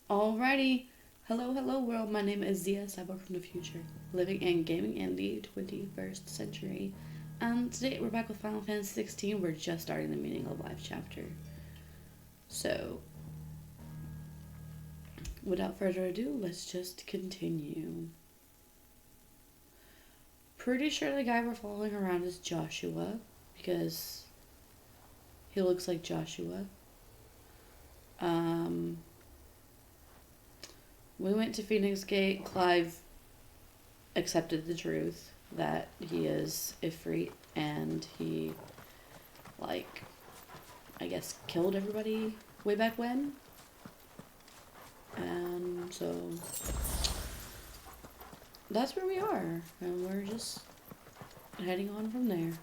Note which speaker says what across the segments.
Speaker 1: Alrighty. Hello, hello world. My name is Zia, cyborg from the future, living and gaming in the 21st century. And today we're back with Final Fantasy 16. We're just starting the Meaning of Life chapter. So, without further ado, let's just continue. Pretty sure the guy we're following around is Joshua, because he looks like Joshua. We went to Phoenix Gate. Clive accepted the truth that he is Ifrit, and he, like, I guess killed everybody way back when. And so that's where we are, and we're just heading on from there.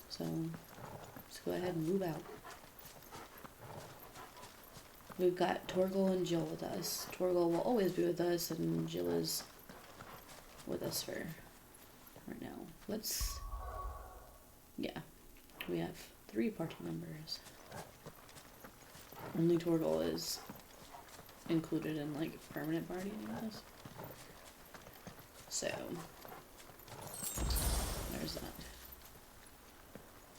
Speaker 1: So let's go ahead and move out. We've got Torgal and Jill with us. Torgal will always be with us, and Jill is with us for right now. Yeah, we have 3 party members. Only Torgal is included in, like, permanent party, I guess. So, there's that.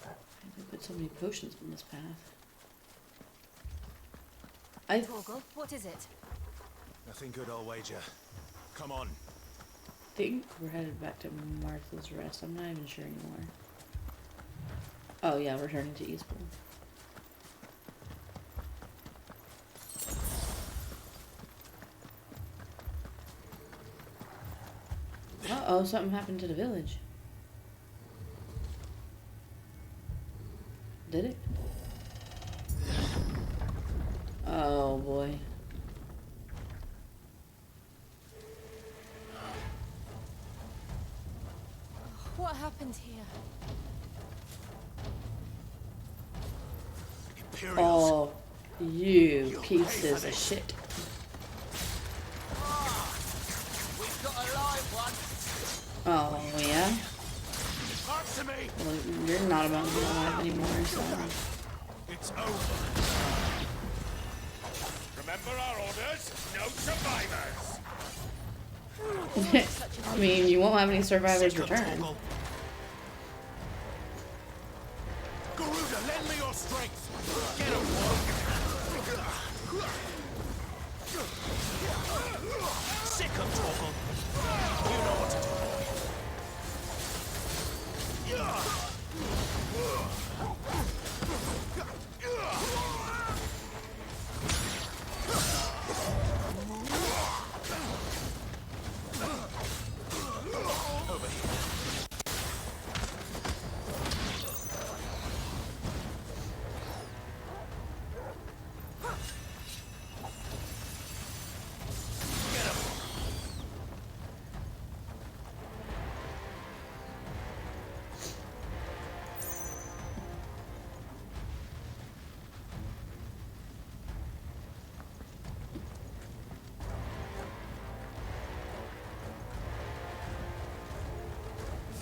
Speaker 1: I put so many potions on this path.
Speaker 2: Torgal, what is it?
Speaker 3: Nothing good, I'll wager. Come on.
Speaker 1: I think we're headed back to Martha's Rest. I'm not even sure anymore. Oh yeah, we're turning to Eastpool. Uh-oh, something happened to the village. Did it? Oh boy.
Speaker 2: What happened here?
Speaker 3: Imperials.
Speaker 1: Oh, you pieces of shit.
Speaker 3: We've got a live one.
Speaker 1: Oh yeah?
Speaker 3: Back to me.
Speaker 1: Well, you're not about to be alive anymore, so.
Speaker 3: It's over. Remember our orders? No survivors.
Speaker 1: I mean, you won't have any survivors return.
Speaker 3: Garuda, lend me your strength. Get him, sick of Torgal. You know what to do. Over here.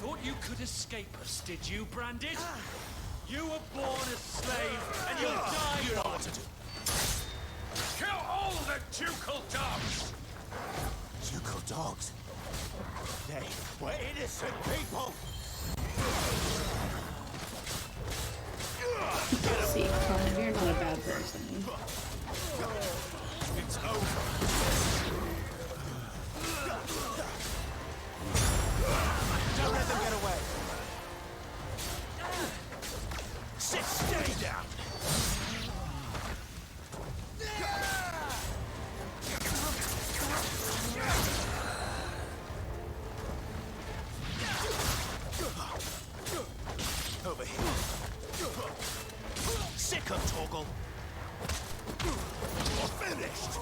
Speaker 4: Thought you could escape us, did you, Branded? You were born a slave, and you'll die.
Speaker 3: You know what to do.
Speaker 4: Kill all the ducal dogs!
Speaker 3: Ducal dogs. They were innocent people.
Speaker 1: See, Clive, you're not a bad person.
Speaker 3: It's over. Don't let them get away. Stay down. Over here. Sick of Torgal. You're finished.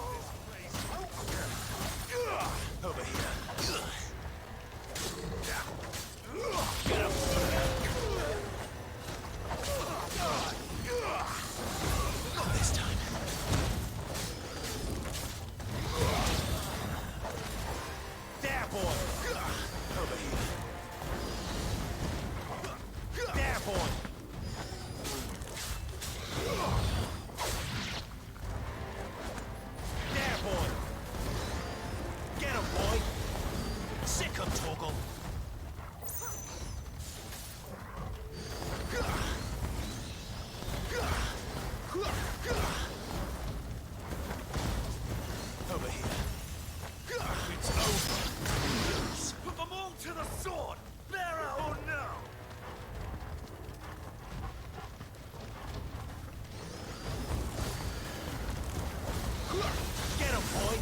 Speaker 3: boy.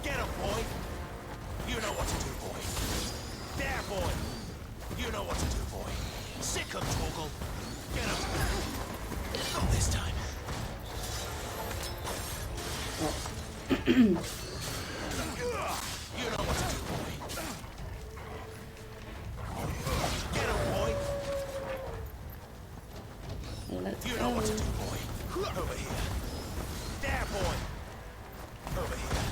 Speaker 3: Get him, boy. You know what to do, boy. There, boy. You know what to do, boy. Sick him, Torgal. Get him. Not this time. You know what to do, boy. Get him, boy.
Speaker 1: Let's
Speaker 3: You
Speaker 1: go.
Speaker 3: know what to do, boy. Over here. There, boy. Over here.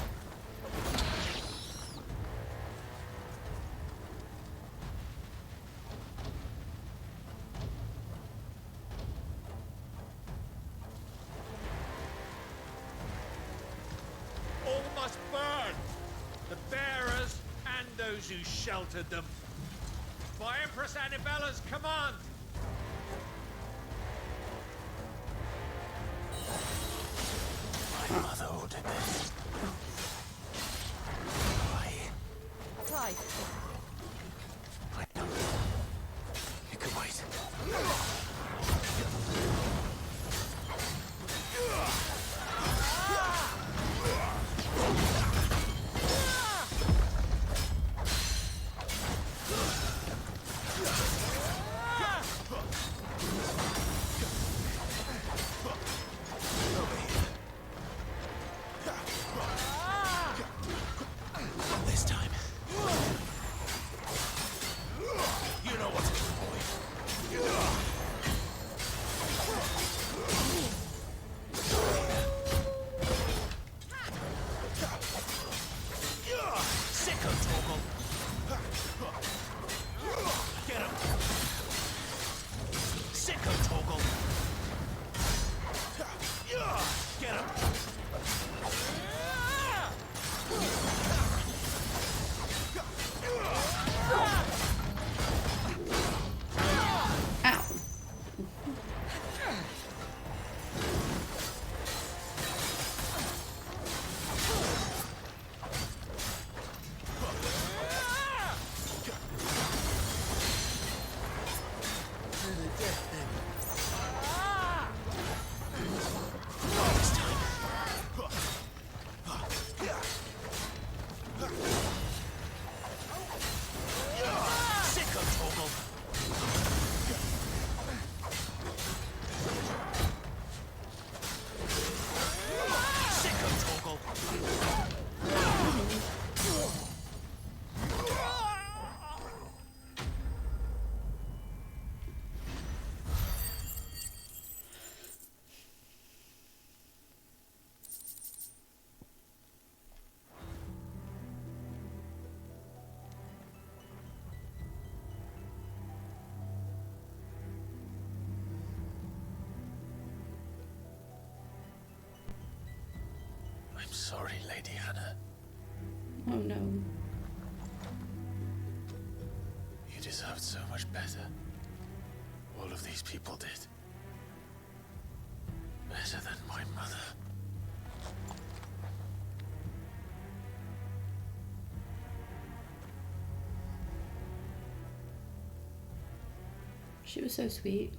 Speaker 4: All must burn! The bearers and those who sheltered them. By Empress Annibella's command!
Speaker 3: My mother ordered this. Why?
Speaker 2: Clive,
Speaker 3: I don't. You can wait. Not this time. You know what to do, boy. Sicko, Torgal. Get him. Sicko, Torgal. Get him.
Speaker 1: Ow.
Speaker 3: This time. Sicko, Torgal. Sicko, Torgal. I'm sorry, Lady Hannah.
Speaker 1: Oh no.
Speaker 3: You deserved so much better. All of these people did. Better than my mother.
Speaker 1: She was so sweet.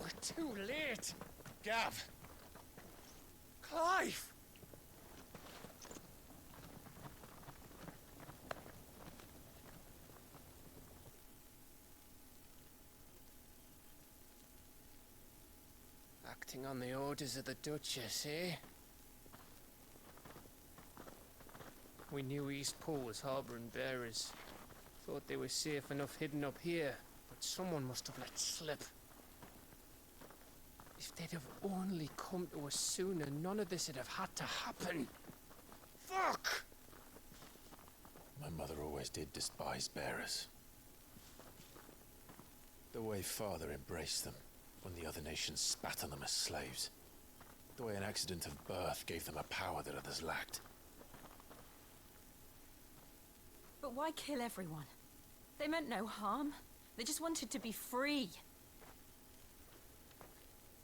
Speaker 4: We're too late! Gav! Clive!
Speaker 5: Acting on the orders of the Duchess, eh? We knew East Pool was harbouring bearers. Thought they were safe enough hidden up here, but someone must have let slip. If they'd have only come to us sooner, none of this would have had to happen. Fuck!
Speaker 3: My mother always did despise bearers. The way Father embraced them when the other nations spat on them as slaves. The way an accident of birth gave them a power that others lacked.
Speaker 2: but why kill everyone? They meant no harm. They just wanted to be free.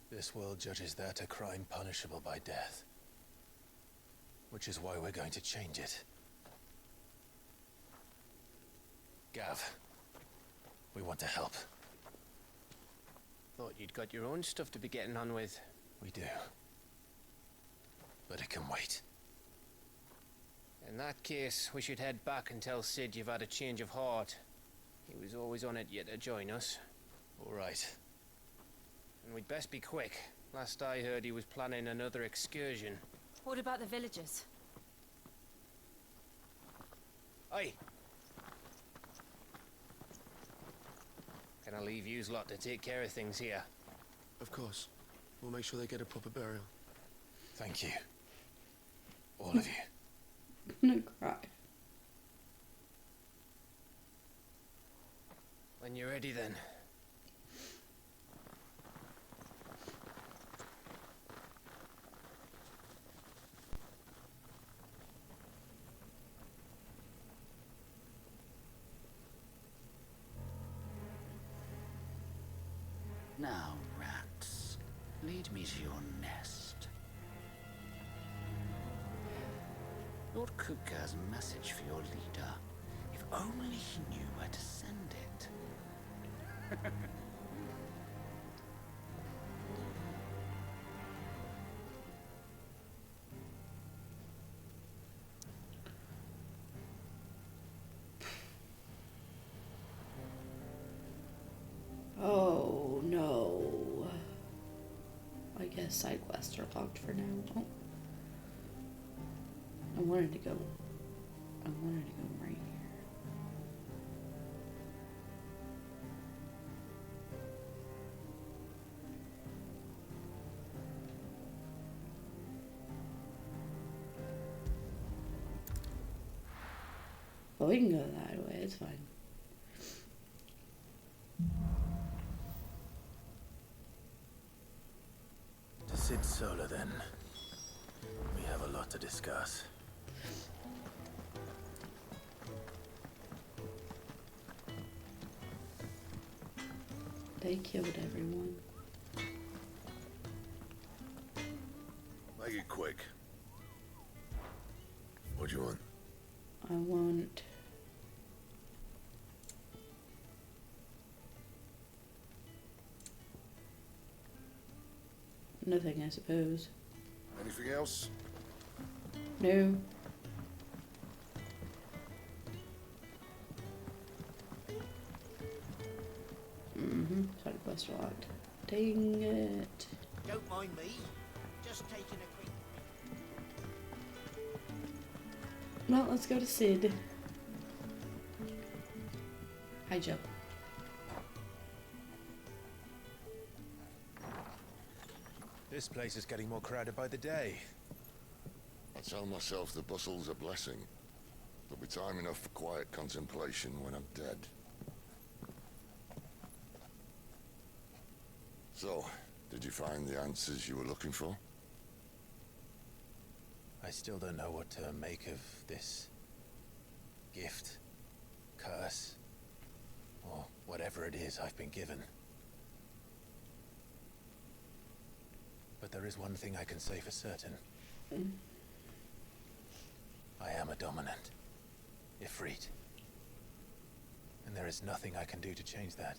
Speaker 3: This world judges that a crime punishable by death. Which is why we're going to change it. Gav, we want
Speaker 6: want to help.
Speaker 5: Thought you'd got your own stuff to be getting on with.
Speaker 6: We do. But it can wait.
Speaker 5: In that case, we should head back and tell Sid you've had a change of heart. He was always on it yet to join us.
Speaker 6: All right.
Speaker 5: And we'd best be quick. Last I heard, he was planning another excursion.
Speaker 2: What about the villagers?
Speaker 5: Aye. Can I leave yous lot to take care of things here?
Speaker 7: Of course. We'll make sure they get a proper burial.
Speaker 6: Thank you. All of you.
Speaker 1: I'm gonna cry.
Speaker 5: When you're ready, then.
Speaker 8: Now, rats, lead me to your nest. Lord Kupka has a message for your leader. If only he knew where to send it.
Speaker 1: Oh no. I guess side quests are locked for now. Oh. I wanted to go right here. Well, we can go that way, it's fine.
Speaker 6: To Sid Solar, then. We have a lot to discuss.
Speaker 1: They killed everyone.
Speaker 7: Make it quick. What do you want?
Speaker 1: I want... nothing, I suppose.
Speaker 7: Anything else?
Speaker 1: No. Side quest locked. Dang it.
Speaker 3: Don't mind me. Just taking a quick...
Speaker 1: Well, let's go to Sid. Hi, Joe.
Speaker 6: This place is getting more crowded by the day.
Speaker 9: I tell myself the bustle's a blessing. There'll be time enough for quiet contemplation when I'm dead. So, did you find the answers you were looking for?
Speaker 6: I still don't know what to make of this gift, curse, or whatever it is I've been given. But there is one thing I can say for certain. I am a dominant, Ifrit. And there is nothing I can do to change that.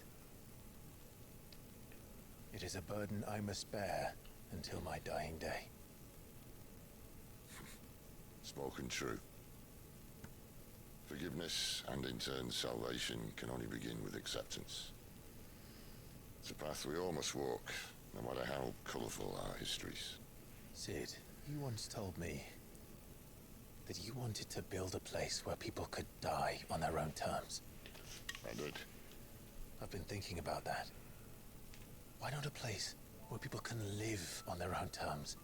Speaker 6: It is a burden I must bear until my dying day.
Speaker 9: Spoken true. Forgiveness and in turn salvation can only begin with acceptance. It's a path we all must walk, no matter how colourful our histories.
Speaker 6: Sid, you once told me that you wanted to build a place where people could die on their own terms.
Speaker 9: I did.
Speaker 6: I've been thinking about that. Why not a place where people can live on their own terms?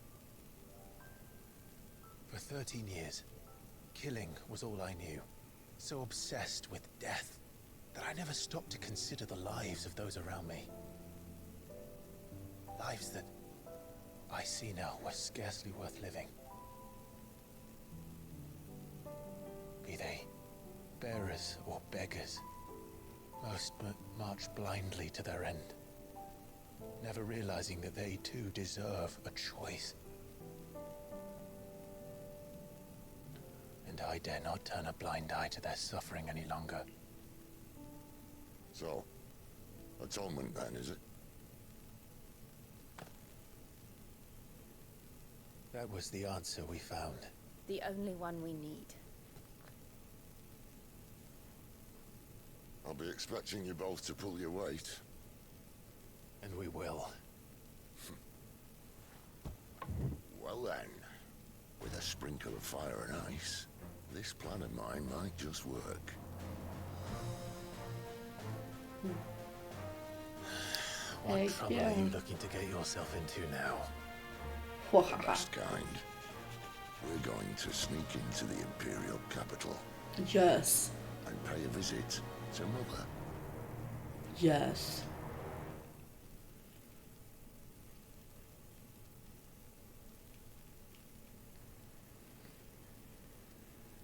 Speaker 6: For 13 years, killing was all I knew. So obsessed with death that I never stopped to consider the lives of those around me. Lives that I see now were scarcely worth living. Be they bearers or beggars, most march blindly to their end, never realizing that they too deserve a choice. And I dare not turn a blind eye to their suffering any longer.
Speaker 9: So, Atonement, then, is it?
Speaker 6: That was the answer we found.
Speaker 10: The only one we need.
Speaker 9: I'll be expecting you both to pull your weight.
Speaker 6: And we will.
Speaker 9: Well then, with a sprinkle of fire and ice, this plan of mine might just work.
Speaker 6: What trouble are you looking to get yourself into now?
Speaker 9: Best kind. We're going to sneak into the Imperial capital.
Speaker 1: Yes.
Speaker 9: And pay a visit to Mother.
Speaker 1: Yes.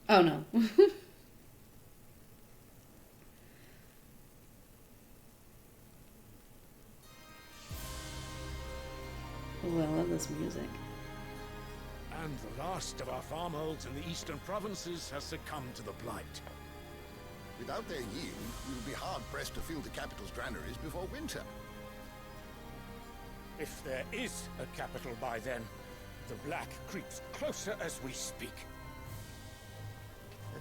Speaker 1: Oh no. Oh, I love this music.
Speaker 4: And the last of our farmholds in the eastern provinces has succumbed to the blight.
Speaker 11: Without their yield, we will be hard-pressed to fill the capital's granaries before winter.
Speaker 4: If there is a capital by then, the black creeps closer as we speak.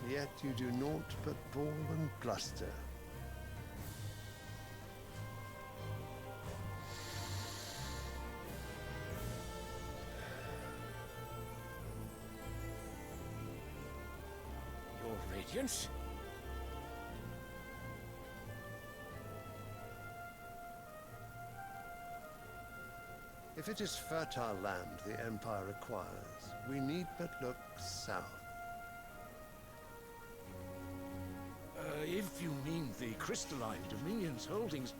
Speaker 12: And yet you do naught but bawl and bluster.
Speaker 4: Your Radiance?
Speaker 12: If it is fertile land the Empire requires, we need but look south.
Speaker 4: If you mean the crystalline Dominion's holdings,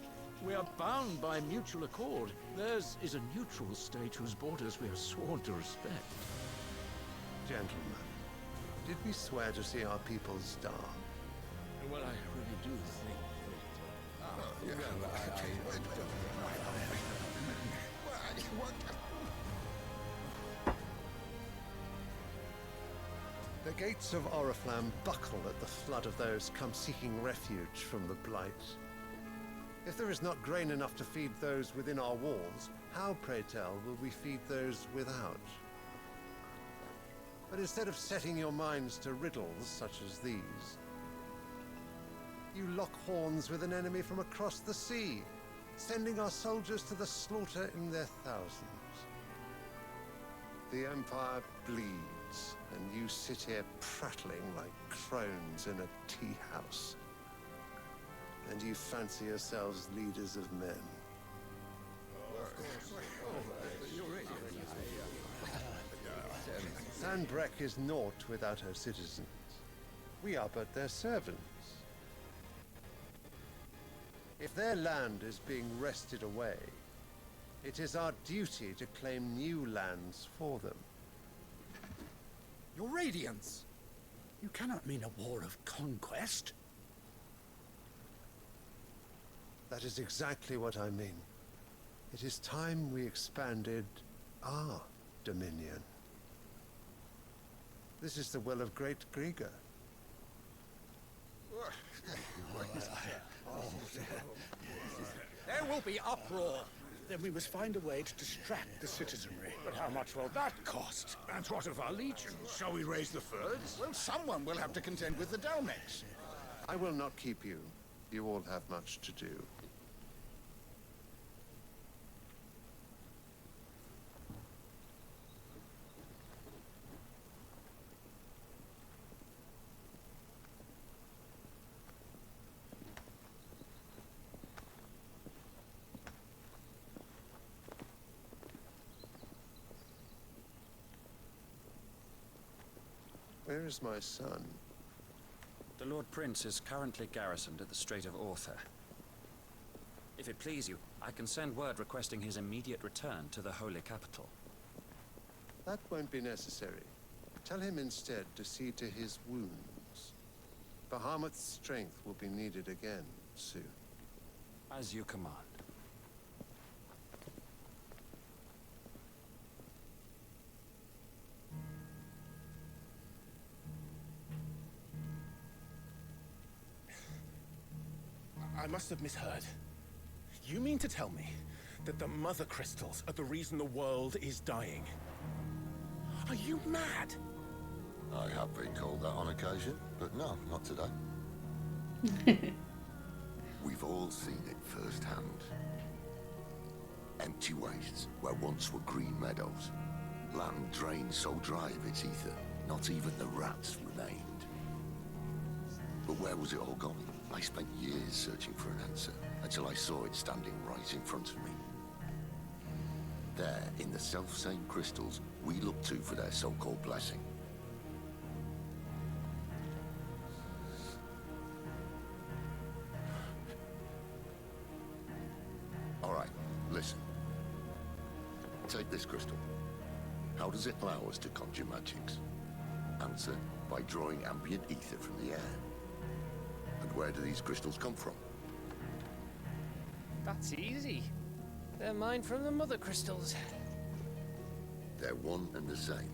Speaker 4: we are bound by mutual accord. Theirs is a neutral state whose borders we are sworn to respect.
Speaker 12: Gentlemen, did we swear to see our people starve?
Speaker 4: Well, I really do think
Speaker 12: The gates of Oriflamme buckle at the flood of those come seeking refuge from the Blight. If there is not grain enough to feed those within our walls, how, pray tell, will we feed those without? But instead of setting your minds to riddles such as these, you lock horns with an enemy from across the sea, sending our soldiers to the slaughter in their thousands. The Empire bleeds, and you sit here prattling like crones in a tea house. And you fancy yourselves leaders of men. Sandbreck is naught without her citizens. We are but their servants. If their land is being wrested away, it is our duty to claim new lands for them.
Speaker 8: Your Radiance! You cannot mean a war of conquest.
Speaker 12: That is exactly what I mean. It is time we expanded our dominion. This is the will of great Grieger.
Speaker 8: There will be uproar. Then we must find a way to distract the citizenry.
Speaker 4: But how much will that cost? And what of our legions? Shall we raise the furs?
Speaker 11: Well, someone will have to contend with the Dalmex.
Speaker 12: I will not keep you. You all have much to do. Where is my son?
Speaker 13: The Lord Prince is currently garrisoned at the Strait of Author. If it please you, I can send word requesting his immediate return to the Holy Capital.
Speaker 12: That won't be necessary. Tell him instead to see to his wounds. Bahamut's strength will be needed again soon.
Speaker 13: As you command.
Speaker 6: I must have misheard.
Speaker 3: You mean to tell me that the mother crystals are the reason the world is dying? Are you mad?
Speaker 9: I have been called that on occasion, but no, not today. We've all seen it firsthand. Empty wastes where once were green meadows. Land drained so dry of its ether, not even the rats remained. But where was it all gone? I spent years searching for an answer, until I saw it standing right in front of me. There, in the self-same crystals we look to for their so-called blessing. All right, listen. Take this crystal. How does it allow us to conjure magics? Answer, by drawing ambient ether from the air. And where do these crystals come from?
Speaker 5: That's easy. They're mined from the mother crystals.
Speaker 9: They're one and the same.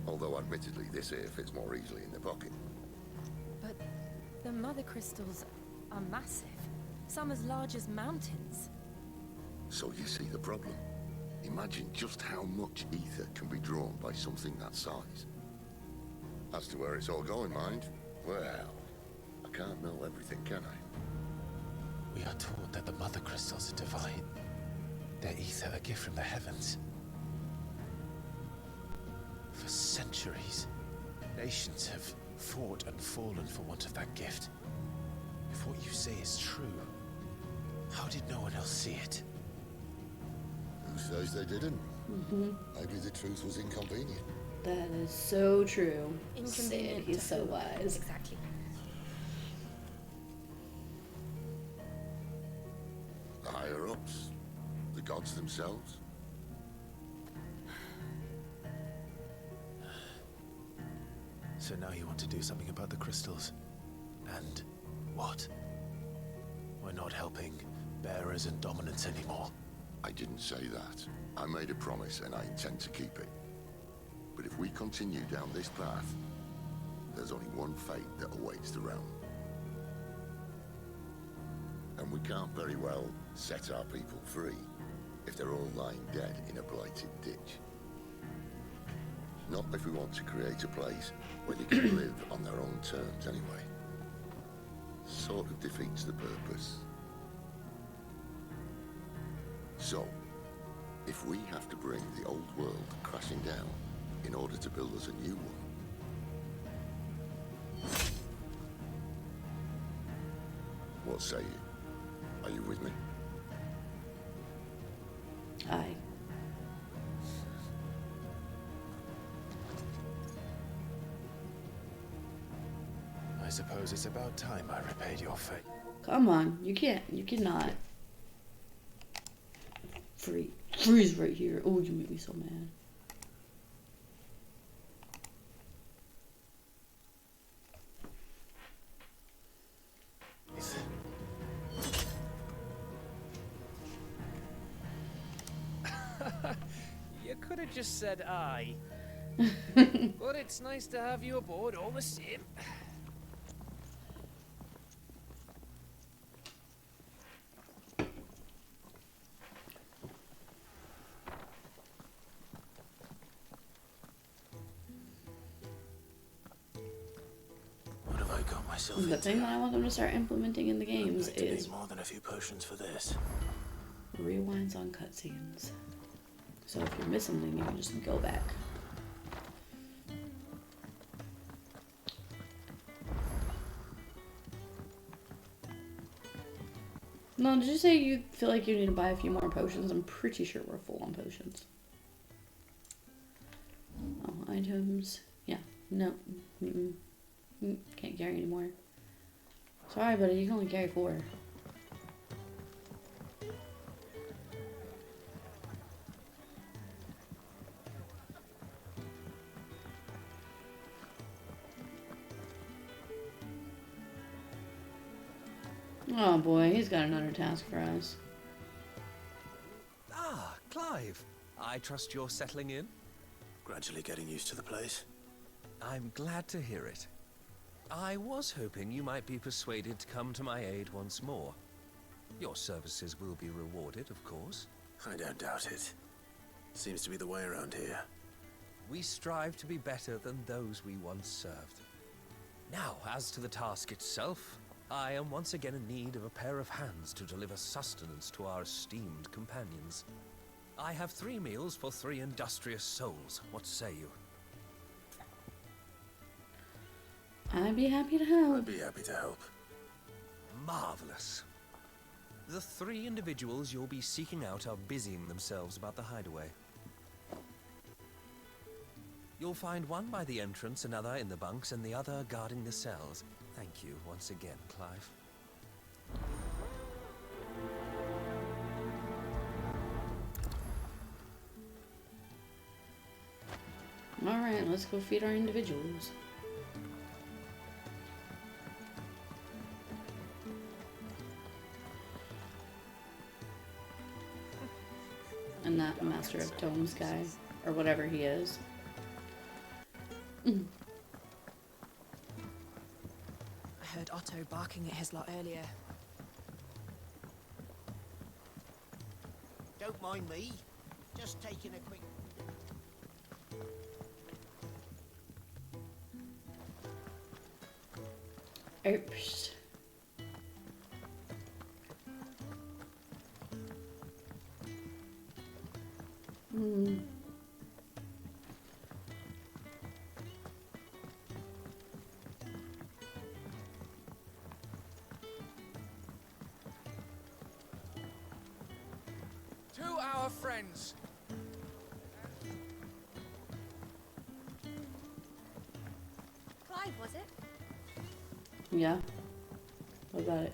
Speaker 9: Although admittedly this here fits more easily in the pocket.
Speaker 2: But the mother crystals are massive. Some as large as mountains.
Speaker 9: So you see the problem. Imagine just how much ether can be drawn by something that size. As to where it's all going, mind, well, I can't know everything, can I?
Speaker 6: We are taught that the mother crystals are divine. Their ether a gift from the heavens. For centuries, nations have fought and fallen for want of that gift. If what you say is true, how did no one else see it?
Speaker 9: Who says they didn't? Maybe the truth was inconvenient.
Speaker 1: That is so true.
Speaker 10: Inconvenient.
Speaker 1: He's so wise.
Speaker 10: Exactly.
Speaker 9: The higher-ups? The gods themselves?
Speaker 6: So now you want to do something about the crystals. And what? We're not helping bearers and dominants anymore.
Speaker 9: I didn't say that. I made a promise and I intend to keep it. But if we continue down this path, there's only one fate that awaits the realm. And we can't very well set our people free if they're all lying dead in a blighted ditch. Not if we want to create a place where they can live on their own terms anyway. Sort of defeats the purpose. So, if we have to bring the old world crashing down in order to build us a new one, what say you? Are you with me?
Speaker 1: Aye.
Speaker 6: I suppose it's about time I repaid your fate.
Speaker 1: Come on, you can't. You cannot. Freeze right here. Oh, you make me so mad.
Speaker 5: You could have just said aye. But it's nice to have you aboard all the same.
Speaker 6: What have I got myself
Speaker 1: The
Speaker 6: into?
Speaker 1: thing that I want them to start implementing in the games
Speaker 6: I'd like to
Speaker 1: is
Speaker 6: need more than a few potions for this.
Speaker 1: rewinds on cutscenes. So if you're missing them, you can just go back. No, did you say you feel like you need to buy a few more potions? I'm pretty sure we're full on potions. Oh, items. Yeah. No. Can't carry anymore. Sorry, buddy. You can only carry 4. Oh boy, he's got another task for us.
Speaker 3: Ah, Clive. I trust you're settling in?
Speaker 6: Gradually getting used to the place.
Speaker 3: I'm glad to hear it. I was hoping you might be persuaded to come to my aid once more.
Speaker 14: Your services will be rewarded, of course.
Speaker 6: I don't doubt it. Seems to be the way around here.
Speaker 14: We strive to be better than those we once served. Now, as to the task itself, I am once again in need of a pair of hands to deliver sustenance to our esteemed companions. I have 3 meals for 3 industrious souls. What say you?
Speaker 1: I'd be happy to help.
Speaker 6: I'd be happy to help.
Speaker 14: Marvelous. The 3 individuals you'll be seeking out are busying themselves about the hideaway. You'll find one by the entrance, another in the bunks, and the other guarding the cells. Thank you once again, Clive.
Speaker 1: Alright, let's go feed our individuals. And that Master of Tomes guy, or whatever he is.
Speaker 2: I heard Otto barking at his lot earlier.
Speaker 3: Don't mind me. Just taking a quick...
Speaker 1: Oops.
Speaker 4: To our friends.
Speaker 10: Clive, was it?
Speaker 1: Yeah. What about it?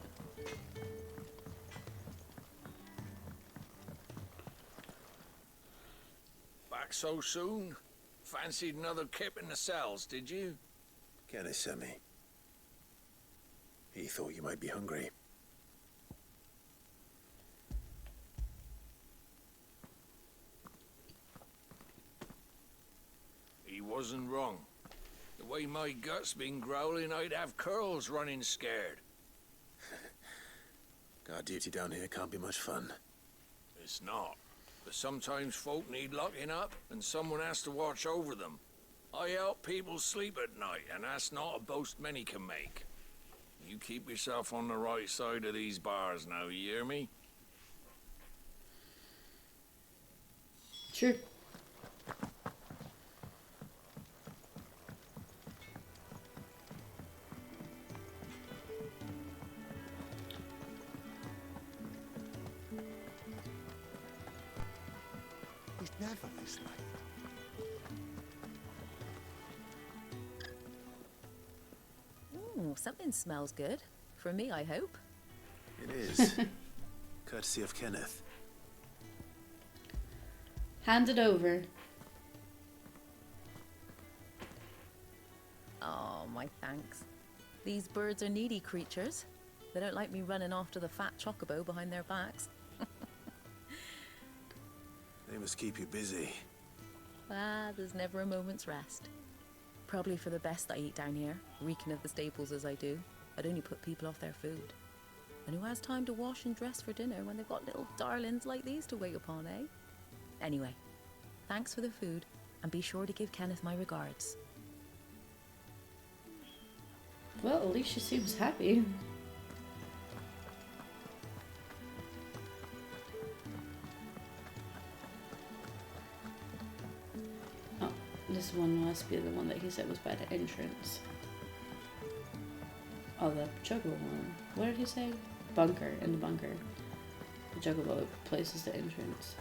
Speaker 15: Back so soon? Fancied another kip in the cells, did you?
Speaker 6: Kenneth sent me. He thought you might be hungry.
Speaker 15: He wasn't wrong. The way my gut's been growling, I'd have curls running scared.
Speaker 6: Guard duty down here can't be much fun.
Speaker 15: It's not. But sometimes folk need locking up, and someone has to watch over them. I help people sleep at night, and that's not a boast many can make. You keep yourself on the right side of these bars now, you hear me?
Speaker 1: Sure.
Speaker 11: He's never this late.
Speaker 16: Ooh, something smells good. For me, I hope.
Speaker 6: It is. Courtesy of Kenneth.
Speaker 1: Hand it over.
Speaker 16: Oh, my thanks. These birds are needy creatures. They don't like me running after the fat chocobo behind their backs.
Speaker 6: They must keep you busy.
Speaker 16: Ah, there's never a moment's rest. Probably for the best I eat down here, reeking of the staples as I do. I'd only put people off their food. And who has time to wash and dress for dinner when they've got little darlings like these to wait upon, eh? Anyway, thanks for the food, and be sure to give Kenneth my regards.
Speaker 1: Well, at least she seems happy. Oh, this one must be the one that he said was by the entrance. Oh, the chocobo one. What did he say? Bunker, in the bunker. The chocobo places the entrance.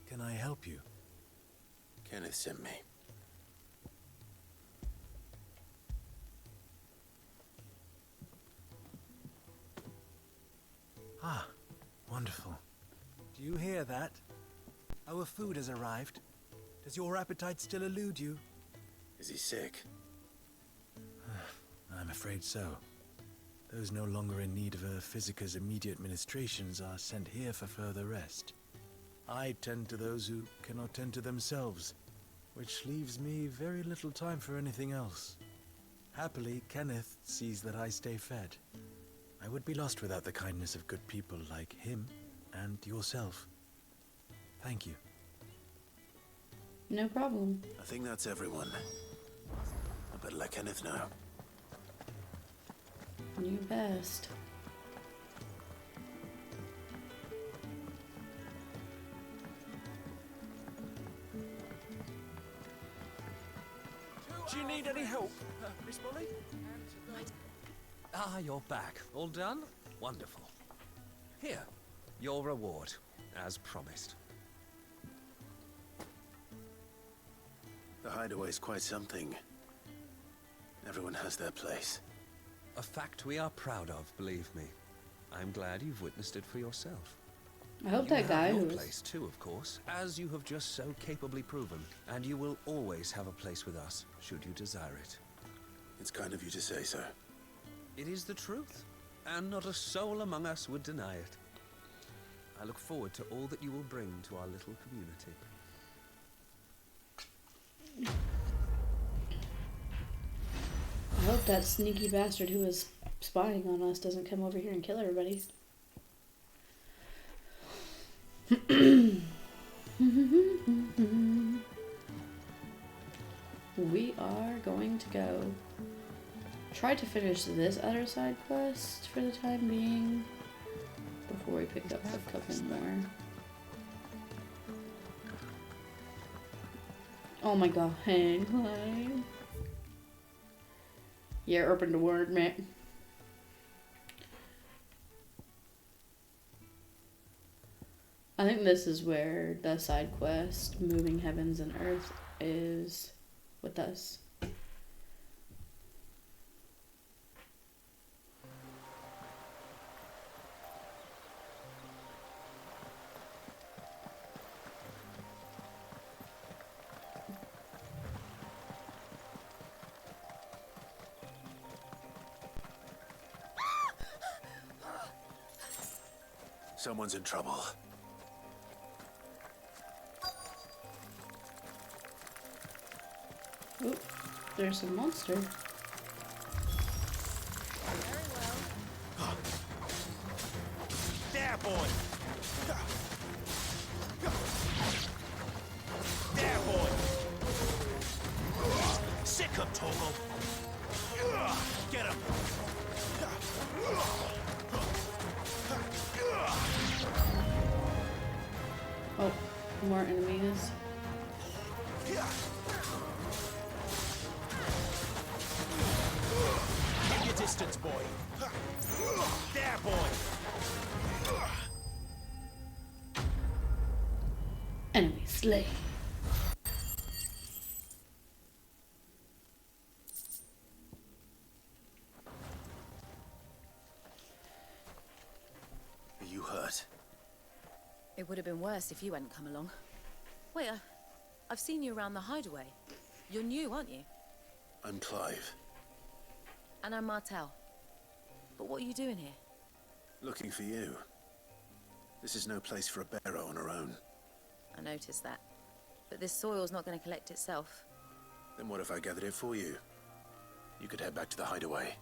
Speaker 6: Can I help you? Kenneth sent me.
Speaker 17: Ah, wonderful. Do you hear that? Our food has arrived. Does your appetite still elude you?
Speaker 6: Is he sick?
Speaker 17: I'm afraid so. Those no longer in need of a Physica's immediate ministrations are sent here for further rest. I tend to those who cannot tend to themselves, which leaves me very little time for anything else. Happily, Kenneth sees that I stay fed. I would be lost without the kindness of good people like him and yourself. Thank you.
Speaker 1: No problem.
Speaker 6: I think that's everyone. I better let Kenneth know.
Speaker 1: You best.
Speaker 14: Do you need any help, Miss Molly? Ah, you're back. All done? Wonderful. Here, your reward, as promised.
Speaker 6: The hideaway's quite something. Everyone has their place.
Speaker 14: A fact we are proud of, believe me. I'm glad you've witnessed it for yourself.
Speaker 1: I hope
Speaker 14: You
Speaker 1: that guy
Speaker 14: have your
Speaker 1: who was...
Speaker 14: place too, of course, as you have just so capably proven. And you will always have a place with us, should you desire it.
Speaker 6: It's kind of you to say so.
Speaker 14: It is the truth, and not a soul among us would deny it. I look forward to all that you will bring to our little community.
Speaker 1: I hope that sneaky bastard who was spying on us doesn't come over here and kill everybody. We are going to go try to finish this other side quest for the time being before we pick up a couple more. Oh my god, hang climb. Yeah, open the word, man. I think this is where the side quest, Moving Heavens and Earth, is with us.
Speaker 6: Someone's in trouble.
Speaker 1: Oop, there's a monster.
Speaker 3: There, boy! There, boy! Sick him, Toggle! Get him!
Speaker 1: Oh, more enemies.
Speaker 3: Keep your distance, boy! There, boy!
Speaker 1: Enemy slain.
Speaker 6: Are you hurt?
Speaker 16: It would have been worse if you hadn't come along. Wait, I've seen you around the hideaway. You're new, aren't you?
Speaker 6: I'm Clive.
Speaker 16: And I'm Martel. But what are you doing here?
Speaker 6: Looking for you. This is no place for a bearer on her own.
Speaker 16: I noticed that. But this soil's not going to collect itself.
Speaker 6: Then what if I gathered it for you? You could head back to the hideaway.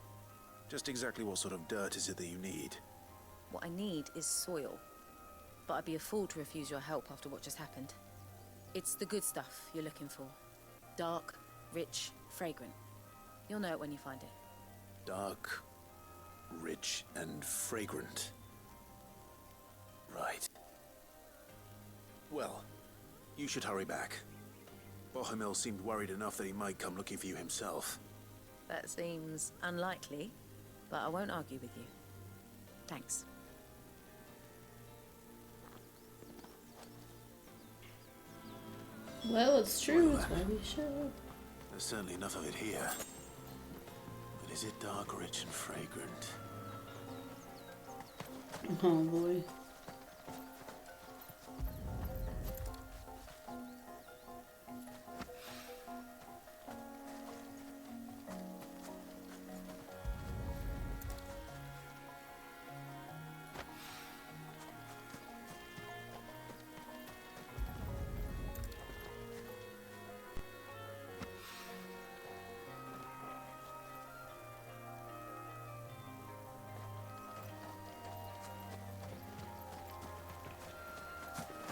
Speaker 6: Just exactly what sort of dirt is it that you need?
Speaker 16: What I need is soil. But I'd be a fool to refuse your help after what just happened. It's the good stuff you're looking for. Dark, rich, fragrant. You'll know it when you find it.
Speaker 6: Dark, rich, and fragrant. Right. Well, you should hurry back. Bohemil seemed worried enough that he might come looking for you himself.
Speaker 16: That seems unlikely, but I won't argue with you. Thanks.
Speaker 1: Well, it's true. That's why we should.
Speaker 6: There's certainly enough of it here. But is it dark, rich, and fragrant?
Speaker 1: Oh boy.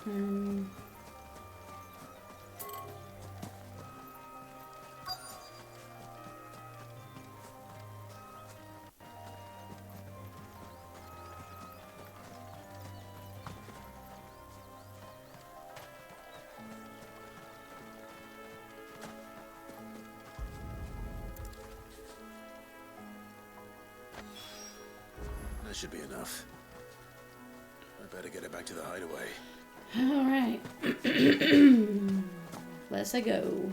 Speaker 1: Um,
Speaker 6: That should be enough. I better get it back to the hideaway.
Speaker 1: Alright. Let's go.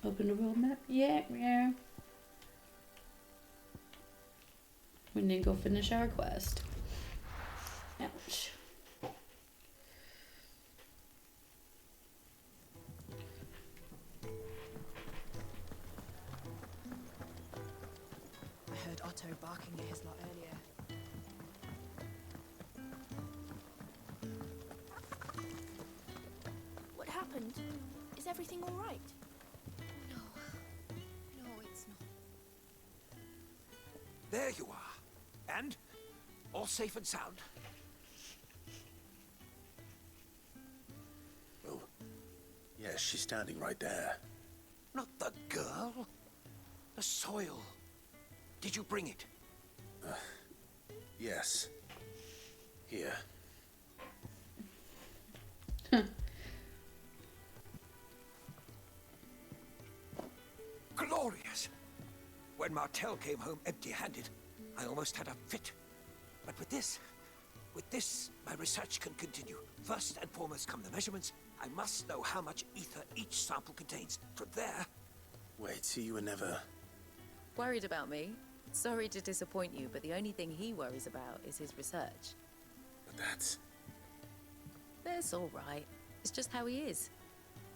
Speaker 1: Open the world map? Yeah, yeah. We need to go finish our quest. Ouch.
Speaker 2: I heard Otto barking at his lot earlier.
Speaker 10: What happened? Is everything all right?
Speaker 18: No, it's not.
Speaker 3: There you are. And? All safe and sound?
Speaker 6: Well, yes, she's standing right there.
Speaker 3: Not the girl. The soil. Did you bring it?
Speaker 6: Yes. Here.
Speaker 3: Glorious! When Martel came home empty-handed, I almost had a fit. But with this, my research can continue. First and foremost come the measurements. I must know how much ether each sample contains. From there...
Speaker 6: Wait, so you were never...
Speaker 16: Worried about me? Sorry to disappoint you, but the only thing he worries about is his research.
Speaker 6: But that's...
Speaker 16: That's all right. It's just how he is.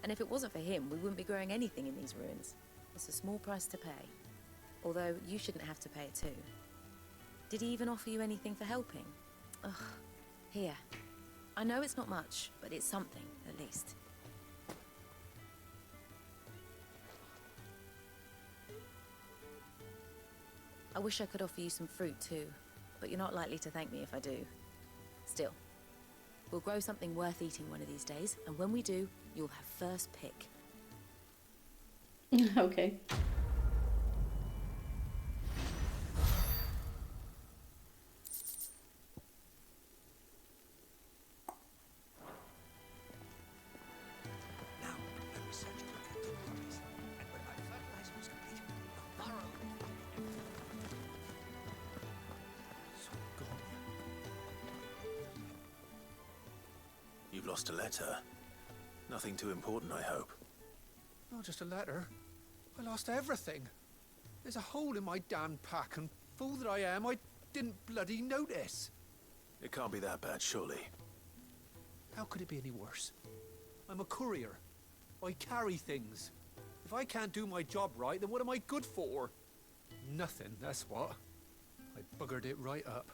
Speaker 16: And if it wasn't for him, we wouldn't be growing anything in these ruins. It's a small price to pay. Although, you shouldn't have to pay it too. Did he even offer you anything for helping? Ugh. Here. I know it's not much, but it's something, at least. I wish I could offer you some fruit too, but you're not likely to thank me if I do. Still, we'll grow something worth eating one of these days, and when we do, you'll have first pick.
Speaker 1: Okay.
Speaker 3: Now, the research will continue on this. And when my fertilizer is complete, the burrow...
Speaker 6: So gone. You've lost a letter. Nothing too important, I hope.
Speaker 4: Not just a letter. I lost everything. There's a hole in my damn pack, and fool that I am, I didn't bloody notice.
Speaker 6: It can't be that bad, surely.
Speaker 4: How could it be any worse? I'm a courier. I carry things. If I can't do my job right, then what am I good for? Nothing, that's what. I buggered it right up.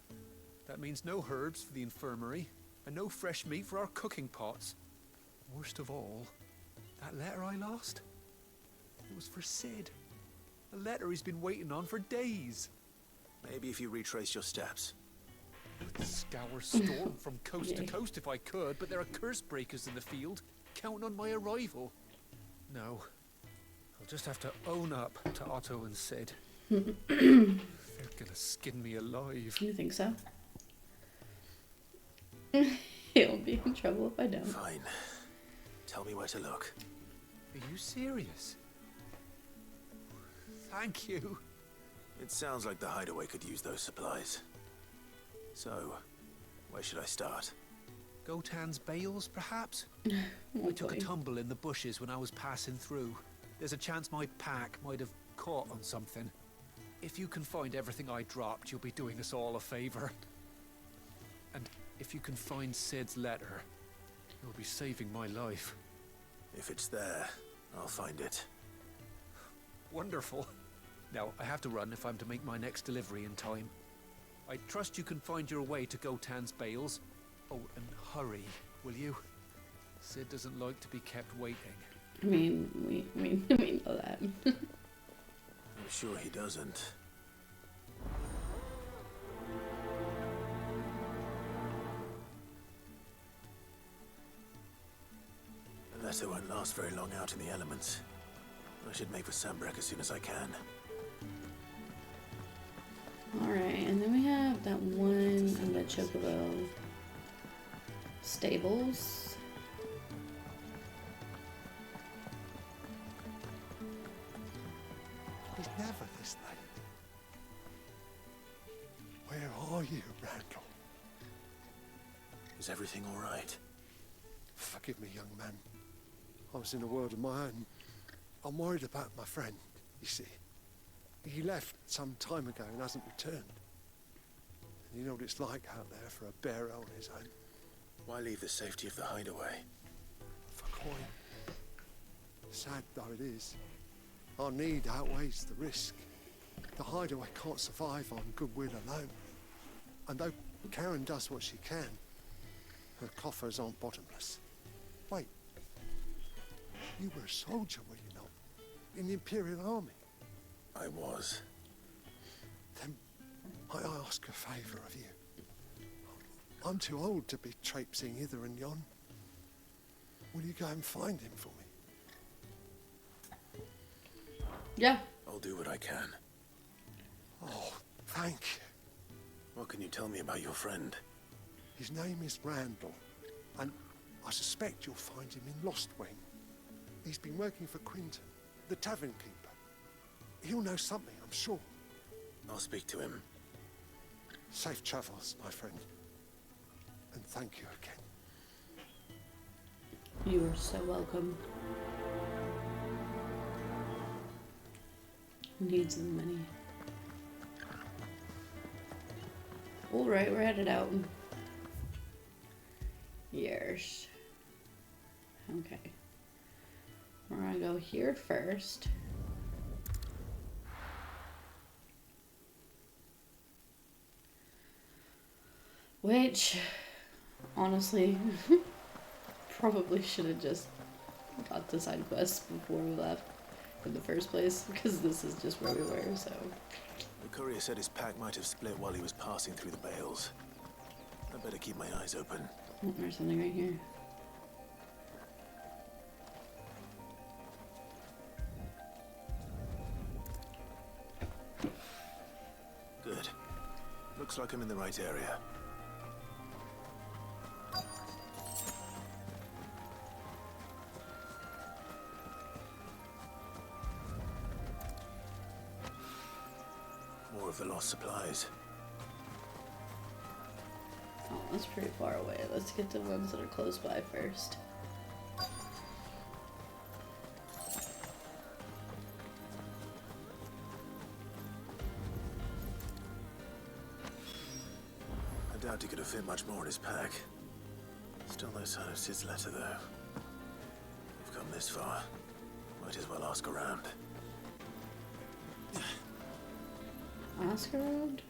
Speaker 4: That means no herbs for the infirmary, and no fresh meat for our cooking pots. Worst of all, that letter I lost? It was for Sid. A letter he's been waiting on for days.
Speaker 6: Maybe if you retrace your steps.
Speaker 4: I'd scour Storm from coast to coast if I could, but there are curse breakers in the field, counting on my arrival. No. I'll just have to own up to Otto and Sid. They're gonna skin me alive.
Speaker 1: You think so? He'll be in trouble if I don't.
Speaker 6: Fine. Tell me where to look.
Speaker 4: Are you serious? Thank you.
Speaker 6: It sounds like the hideaway could use those supplies. So, where should I start?
Speaker 4: Gotan's bales, perhaps?
Speaker 1: Oh,
Speaker 4: I took a
Speaker 1: boy.
Speaker 4: tumble in the bushes when I was passing through. There's a chance my pack might have caught on something. If you can find everything I dropped, you'll be doing us all a favor. And if you can find Sid's letter, you'll be saving my life.
Speaker 6: If it's there, I'll find it.
Speaker 4: Wonderful. Now, I have to run if I'm to make my next delivery in time. I trust you can find your way to Gotan's bales. Oh, and hurry, will you? Sid doesn't like to be kept waiting.
Speaker 1: I mean, we know that.
Speaker 6: I'm sure he doesn't. Unless it won't last very long out in the elements. I should make for Sambrek as soon as I can.
Speaker 1: Alright, and then we have that one in the Chocobo stables.
Speaker 12: It's never this late. Where are you, Randall?
Speaker 6: Is everything all right?
Speaker 12: Forgive me, young man. I was in a world of my own. I'm worried about my friend, you see. He left some time ago and hasn't returned. And you know what it's like out there for a bearer on his own.
Speaker 6: Why leave the safety of the hideaway?
Speaker 12: For coin. Sad though it is, our need outweighs the risk. The hideaway can't survive on goodwill alone. And though Karen does what she can, her coffers aren't bottomless. Wait. You were a soldier, were you not? In the Imperial Army?
Speaker 6: I was.
Speaker 12: Then might I ask a favour of you? I'm too old to be traipsing hither and yon. Will you go and find him for me?
Speaker 1: Yeah.
Speaker 6: I'll do what I can.
Speaker 12: Oh, thank you.
Speaker 6: What can you tell me about your friend?
Speaker 12: His name is Randall, and I suspect you'll find him in Lost Wing. He's been working for Quinton, the tavern keeper. He'll know something, I'm sure.
Speaker 6: I'll speak to him.
Speaker 12: Safe travels, my friend. And thank you again.
Speaker 1: You are so welcome. Needs of the many. Alright, we're headed out. Yes. Okay. We're gonna go here first. Which, honestly, probably should have just got the side quest before we left in the first place, because this is just where we were, so.
Speaker 6: The courier said his pack might have split while he was passing through the bales. I better keep my eyes open.
Speaker 1: Oh, there's something right here.
Speaker 6: Good. Looks like I'm in the right area. More of the lost supplies.
Speaker 1: Oh, that's pretty far away. Let's get the ones that are close by first.
Speaker 6: I doubt he could have fit much more in his pack. Still no sign of Sid's letter, though. We've come this far. Might as well ask around.
Speaker 1: Ask around?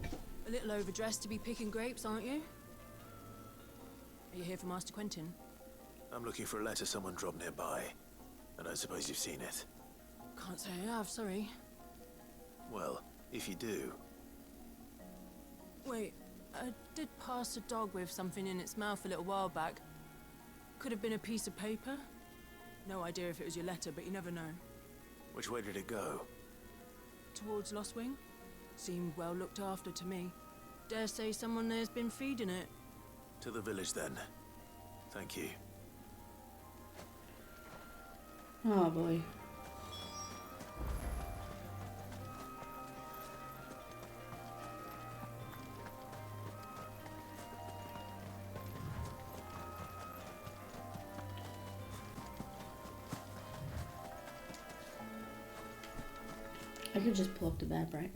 Speaker 19: A little overdressed to be picking grapes, aren't you? Are you here for Master Quentin?
Speaker 6: I'm looking for a letter someone dropped nearby. I don't suppose you've seen it.
Speaker 19: Can't say I have, sorry.
Speaker 6: Well, if you do...
Speaker 19: Wait, I did pass a dog with something in its mouth a little while back. Could have been a piece of paper. No idea if it was your letter, but you never know.
Speaker 6: Which way did it go?
Speaker 19: Towards Lost Wing? Seemed well looked after to me. Dare say someone there's been feeding it.
Speaker 6: To the village, then. Thank you.
Speaker 1: Oh boy. I could just pull up the map, right?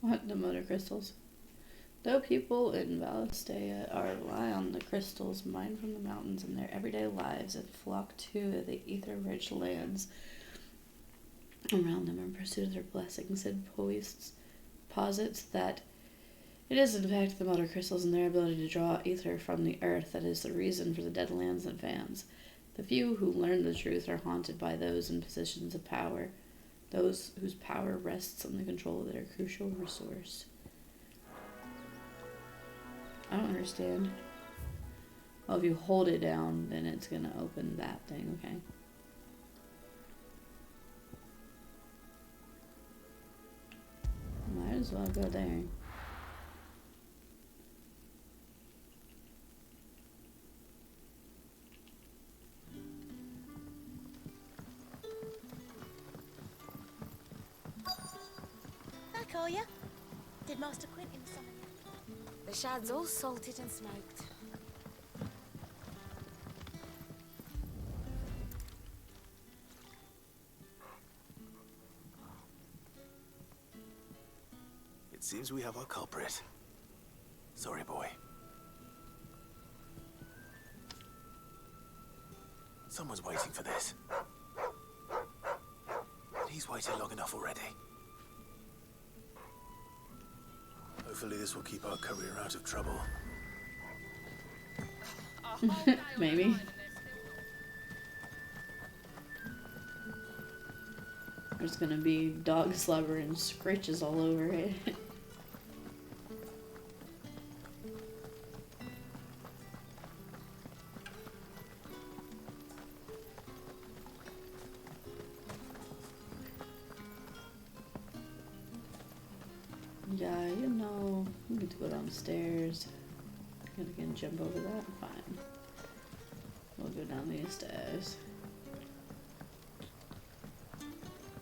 Speaker 1: What? The mother crystals? Though people in Valistea are rely on the crystals mined from the mountains in their everyday lives and flock to the ether-rich lands around them in pursuit of their blessings, Sid posits that it is in fact the mother crystals and their ability to draw ether from the earth that is the reason for the dead lands and fans. The few who learn the truth are haunted by those in positions of power, those whose power rests on the control of their crucial resource. I don't understand. Oh, if you hold it down, then it's gonna open that thing, okay. Might as well go there.
Speaker 18: Back, are ya? Did Master Quentin summon you?
Speaker 2: The shad's all salted and smoked.
Speaker 3: It seems we have our culprit. Sorry, boy. Someone's waiting for this. He's waited long enough already. Hopefully this will keep our career out of trouble.
Speaker 1: Maybe. There's gonna be dog slobber and scratches all over it. Yeah, you know, we need to go downstairs. Gonna jump over that? Fine. We'll go down these stairs.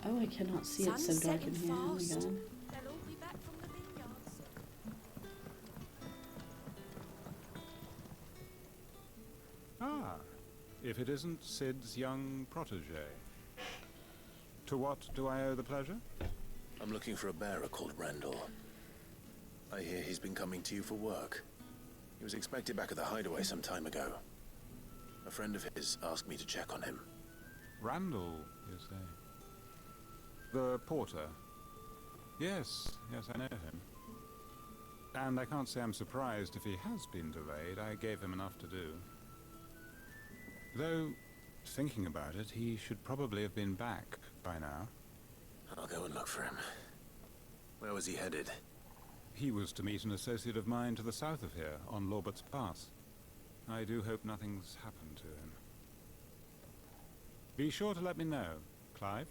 Speaker 1: Oh, I cannot see. It's so dark in here. Oh my god.
Speaker 2: They'll all be back from the vineyards.
Speaker 20: Ah, if it isn't Sid's young protege. To what do I owe the pleasure?
Speaker 3: I'm looking for a bearer called Randall. I hear he's been coming to you for work. He was expected back at the hideaway some time ago. A friend of his asked me to check on him.
Speaker 20: Randall, you say? The porter? Yes, I know him. And I can't say I'm surprised if he has been delayed. I gave him enough to do. Though, thinking about it, he should probably have been back by now.
Speaker 3: I'll go and look for him. Where was he headed?
Speaker 20: He was to meet an associate of mine to the south of here, on Lorbert's Pass. I do hope nothing's happened to him. Be sure to let me know, Clive.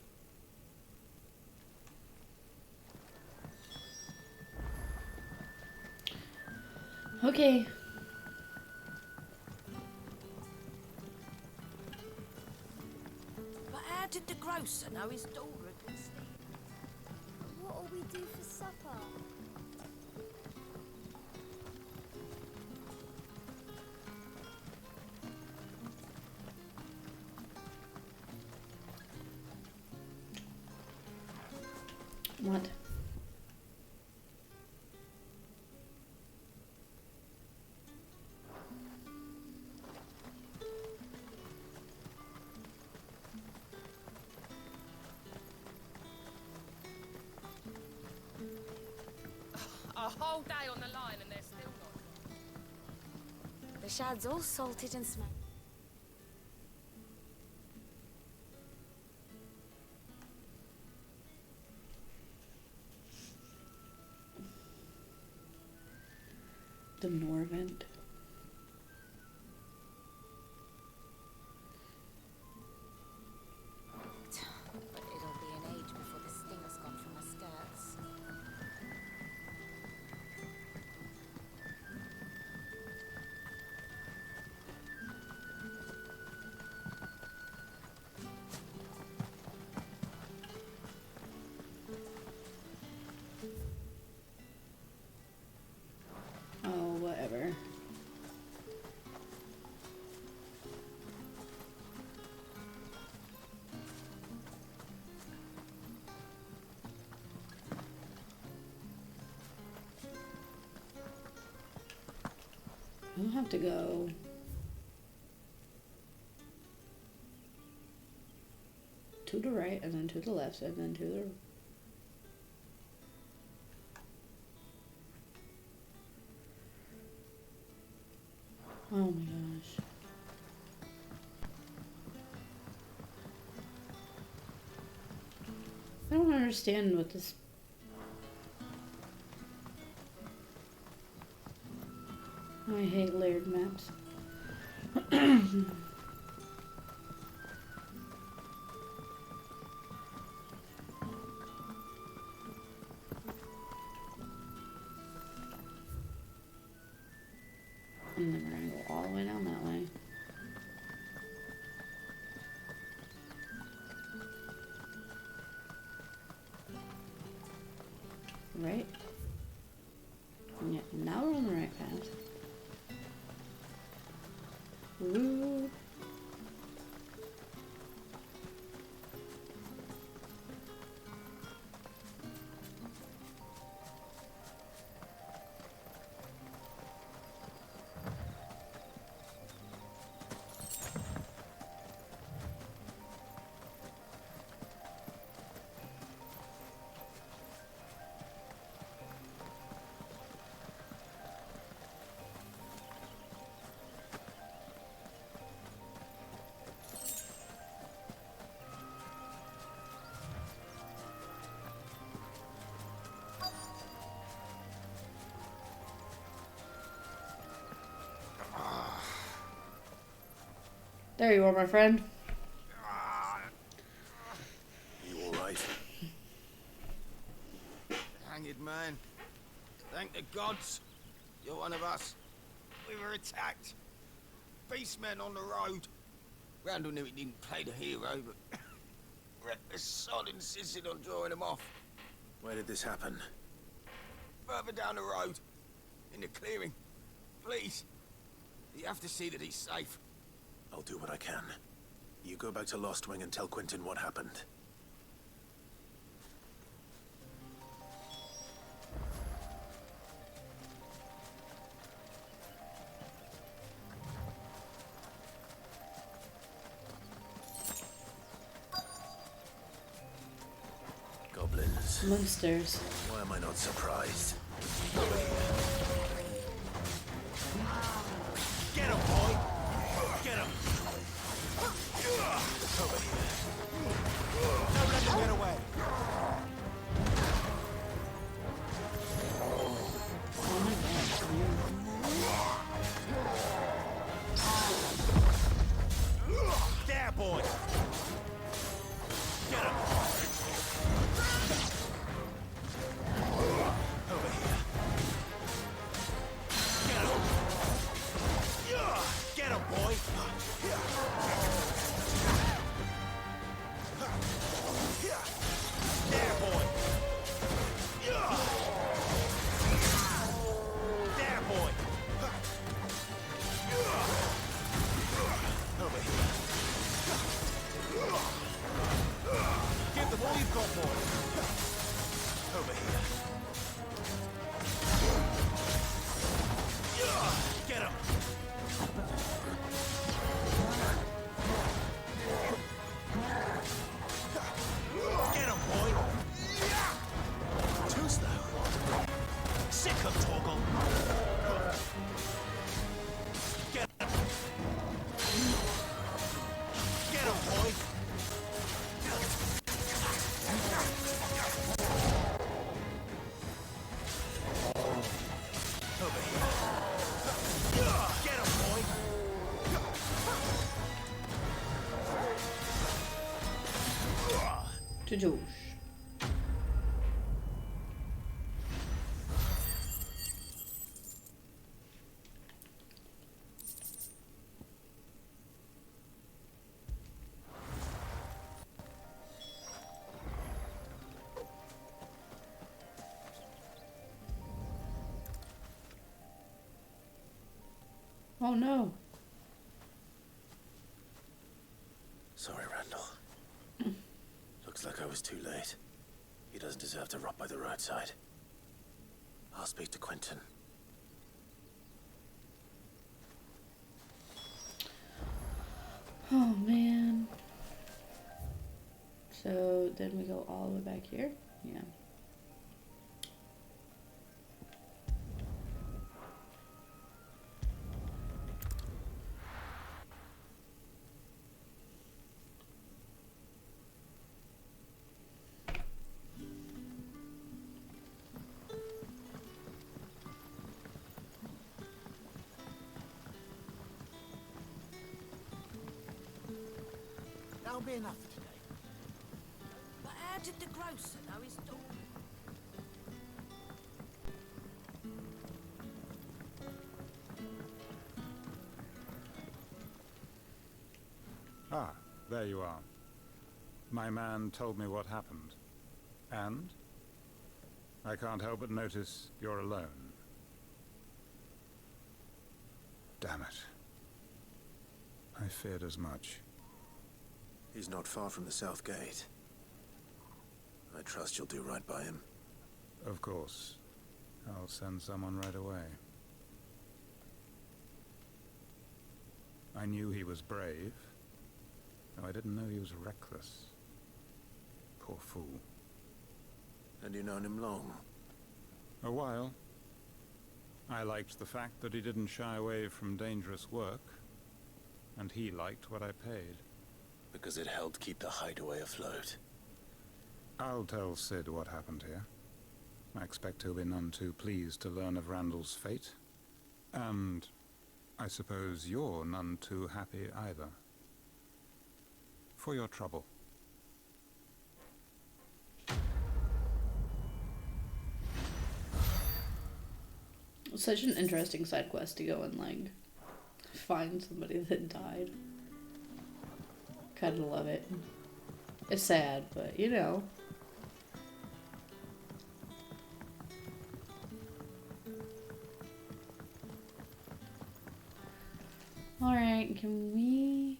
Speaker 1: Okay.
Speaker 2: But how did the grocer know his daughter had been sleeping?
Speaker 18: What'll we do for supper?
Speaker 1: What?
Speaker 2: A whole day on the line and they're still not. The shad's all salted and smoked.
Speaker 1: The Norvent.
Speaker 2: But it'll be an age before the stinger's gone from my skirts.
Speaker 1: Oh, whatever. I'll have to go. To the right, and then to the left, and then to the... Oh my gosh. I don't understand what this... I hate layered maps. And then we're gonna go all the way down that way. Right? Yeah, now we're on the right path. Woo. There you are, my friend.
Speaker 11: You alright? Hanged man. Thank the gods. You're one of us. We were attacked. Beastmen on the road. Randall knew he didn't play the hero, but reckless sod insisted on drawing him off.
Speaker 6: Where did this happen?
Speaker 11: Further down the road. In the clearing. Please. You have to see that he's safe.
Speaker 6: I'll do what I can. You go back to Lost Wing and tell Quentin what happened. Goblins.
Speaker 1: Monsters.
Speaker 6: Why am I not surprised?
Speaker 3: Get him, boy! Get him!
Speaker 6: Over here.
Speaker 3: Don't let them get away! There, boy! Get him! Over here. Get him! Get him, boy! There, boy! There, boy! Over here. Give them all you've got, boy! Over here. Get him! Get him, boy! Too slow. Sick of Torgal. Get him. Get him, boy! Over here. Get him, boy!
Speaker 1: To Josh. Oh no.
Speaker 6: Sorry, Randall. Looks like I was too late. He doesn't deserve to rot by the roadside. I'll speak to Quentin.
Speaker 1: but then we go all the way back here. Yeah.
Speaker 11: That'll be enough for today.
Speaker 2: But how did the grocer know his dog?
Speaker 20: Ah, there you are. My man told me what happened. And? I can't help but notice you're alone. Damn it. I feared as much.
Speaker 6: He's not far from the South Gate. I trust you'll do right by him.
Speaker 20: Of course. I'll send someone right away. I knew he was brave, though I didn't know he was reckless. Poor fool.
Speaker 6: And you known him long?
Speaker 20: A while. I liked the fact that he didn't shy away from dangerous work, and he liked what I paid.
Speaker 6: Because it helped keep the hideaway afloat.
Speaker 20: I'll tell Sid what happened here. I expect he'll be none too pleased to learn of Randall's fate. And I suppose you're none too happy either. For your trouble.
Speaker 1: Such an interesting side quest to go and, like, find somebody that died. Kinda love it. It's sad, but you know. Alright, can we...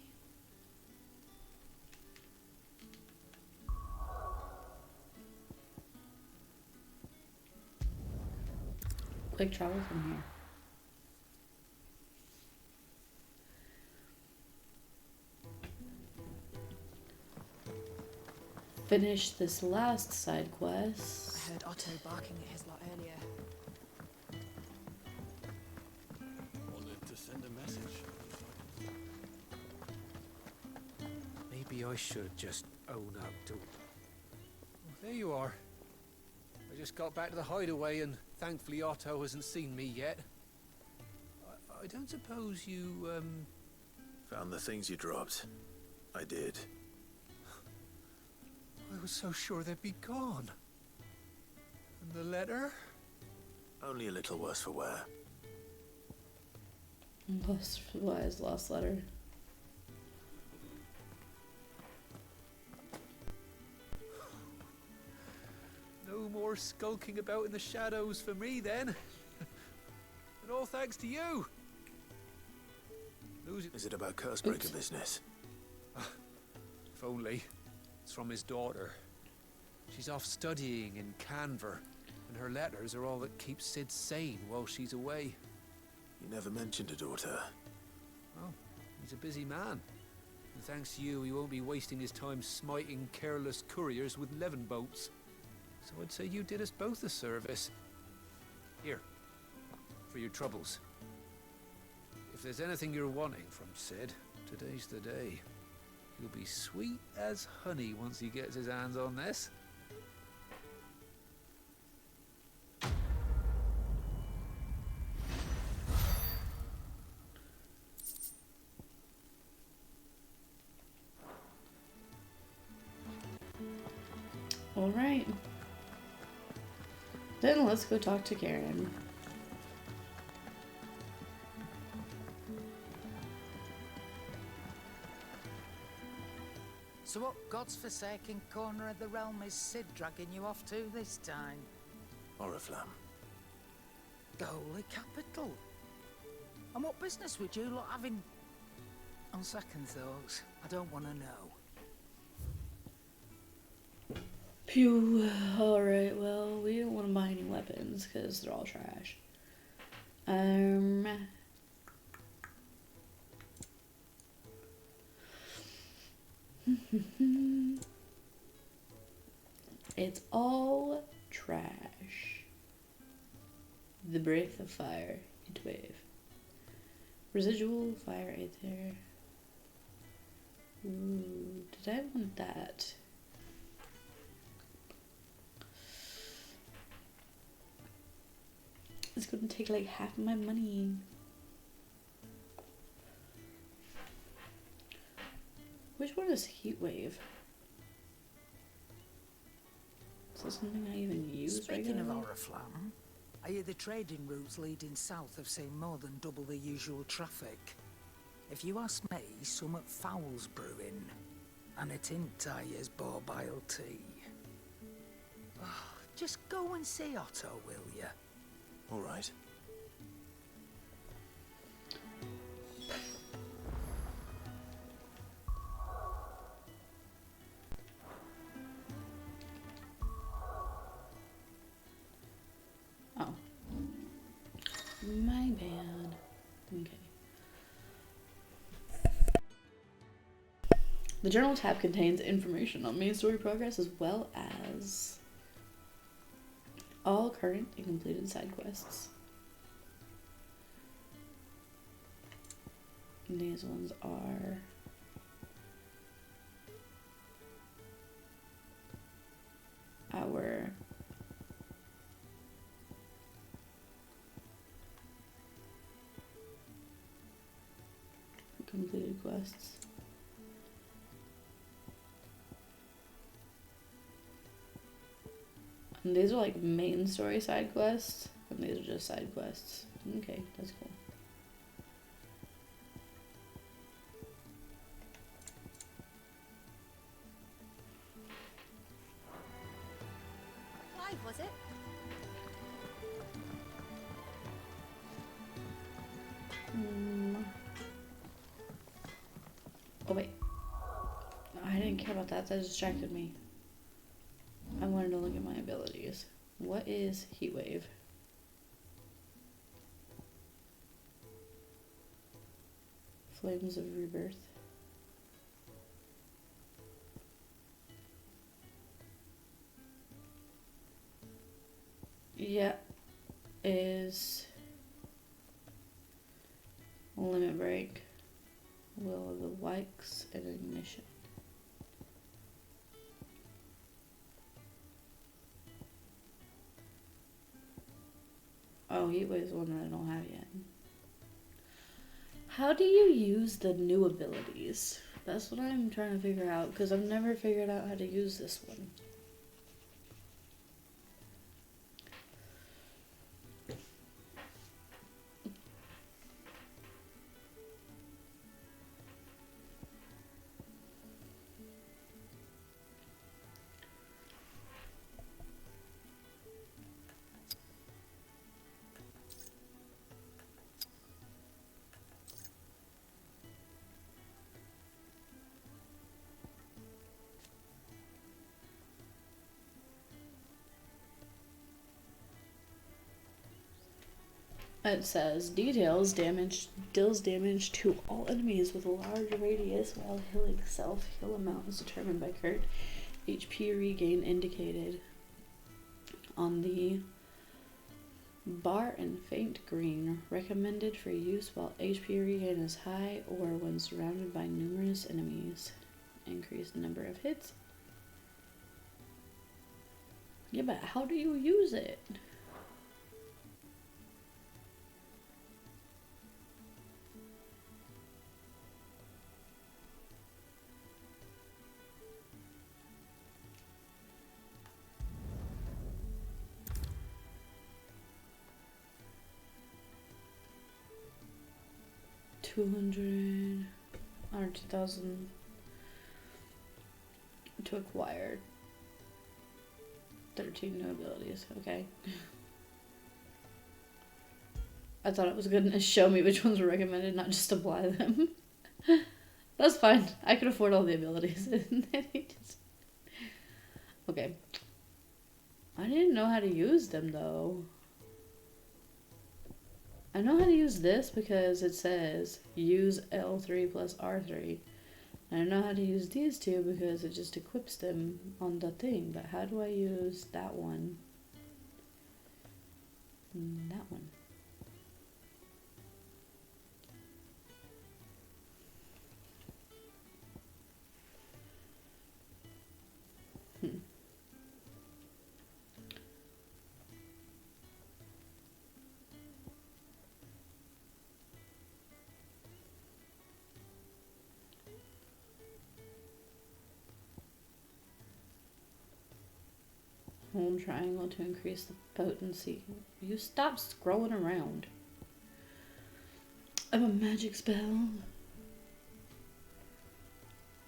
Speaker 1: quick travel from here? Finish this last side quest.
Speaker 10: I heard Otto barking at his lot earlier.
Speaker 7: Wanted to send a message.
Speaker 4: Maybe I should just own up to it. Well, there you are. I just got back to the hideaway and thankfully Otto hasn't seen me yet. I don't suppose you,
Speaker 6: Found the things you dropped. I did.
Speaker 4: I was so sure they'd be gone. And the letter?
Speaker 6: Only a little worse for wear.
Speaker 1: Lost letter.
Speaker 4: No more skulking about in the shadows for me then. And all thanks to you.
Speaker 6: Is it about Cursebreaker business?
Speaker 4: If only. It's from his daughter. She's off studying in Canver, and her letters are all that keeps Sid sane while she's away.
Speaker 6: You never mentioned a daughter.
Speaker 4: Oh, he's a busy man. And thanks to you, he won't be wasting his time smiting careless couriers with levin boats. So I'd say you did us both a service. Here, for your troubles. If there's anything you're wanting from Sid, today's the day. He'll be sweet as honey once he gets his hands on this.
Speaker 1: Alright. Then let's go talk to Karen.
Speaker 8: So what God's forsaken corner of the realm is Sid dragging you off to this time?
Speaker 6: Oriflamme.
Speaker 8: The holy capital. And what business would you lot having? On second thoughts, I don't want to know.
Speaker 1: Phew. Alright, well, we don't want to buy any weapons because they're all trash. It's all trash. The breath of fire, heat wave. Residual fire right there. Ooh, did I want that? It's gonna take like half of my money. Which one is heat wave? Is this something I even use
Speaker 21: Speaking
Speaker 1: regularly?
Speaker 21: of Oriflamme, I hear the trading routes leading south have seen more than double the usual traffic. If you ask me, somewhat foul's brewing, and it ain't Tyre's borbile tea. Oh, just go and see Otto, will you?
Speaker 7: All right.
Speaker 1: Oh. My bad. Okay. The journal tab contains information on main story progress as well as all current and completed side quests. And these ones are our completed quests. And these are like main story side quests, and these are just side quests. Okay, that's cool.
Speaker 18: Clive, was it?
Speaker 1: Oh wait. I didn't care about that. That distracted me. I wanted to look at my abilities. What is heat wave? Flames of rebirth. Yeah, is limit break, will of the Wikes, and ignition. Oh, heat wave is one that I don't have yet. How do you use the new abilities? That's what I'm trying to figure out, because I've never figured out how to use this one. It says deals damage to all enemies with a large radius while healing self. Heal amount is determined by current HP regain indicated on the bar in faint green. Recommended for use while HP regain is high or when surrounded by numerous enemies. Increased number of hits. Yeah, but how do you use it? $200 or 2,000 to acquire 13 new abilities. Okay. I thought it was going to show me which ones were recommended, not just apply them. That's fine. I can afford all the abilities. Okay. I didn't know how to use them though. I know how to use this because it says use L3 plus R3. I know how to use these two because it just equips them on the thing, but how do I use that one? That one. Hold triangle to increase the potency. You stop scrolling around. I have a magic spell.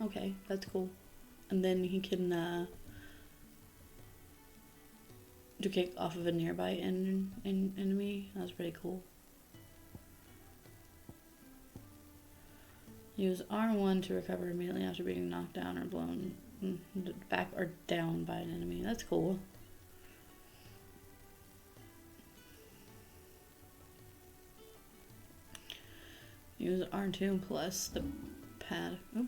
Speaker 1: Okay, that's cool. And then he can do kick off of a nearby enemy. That's pretty cool. Use R1 to recover immediately after being knocked down or blown back or down by an enemy. That's cool. Use R2 plus the pad. Oop.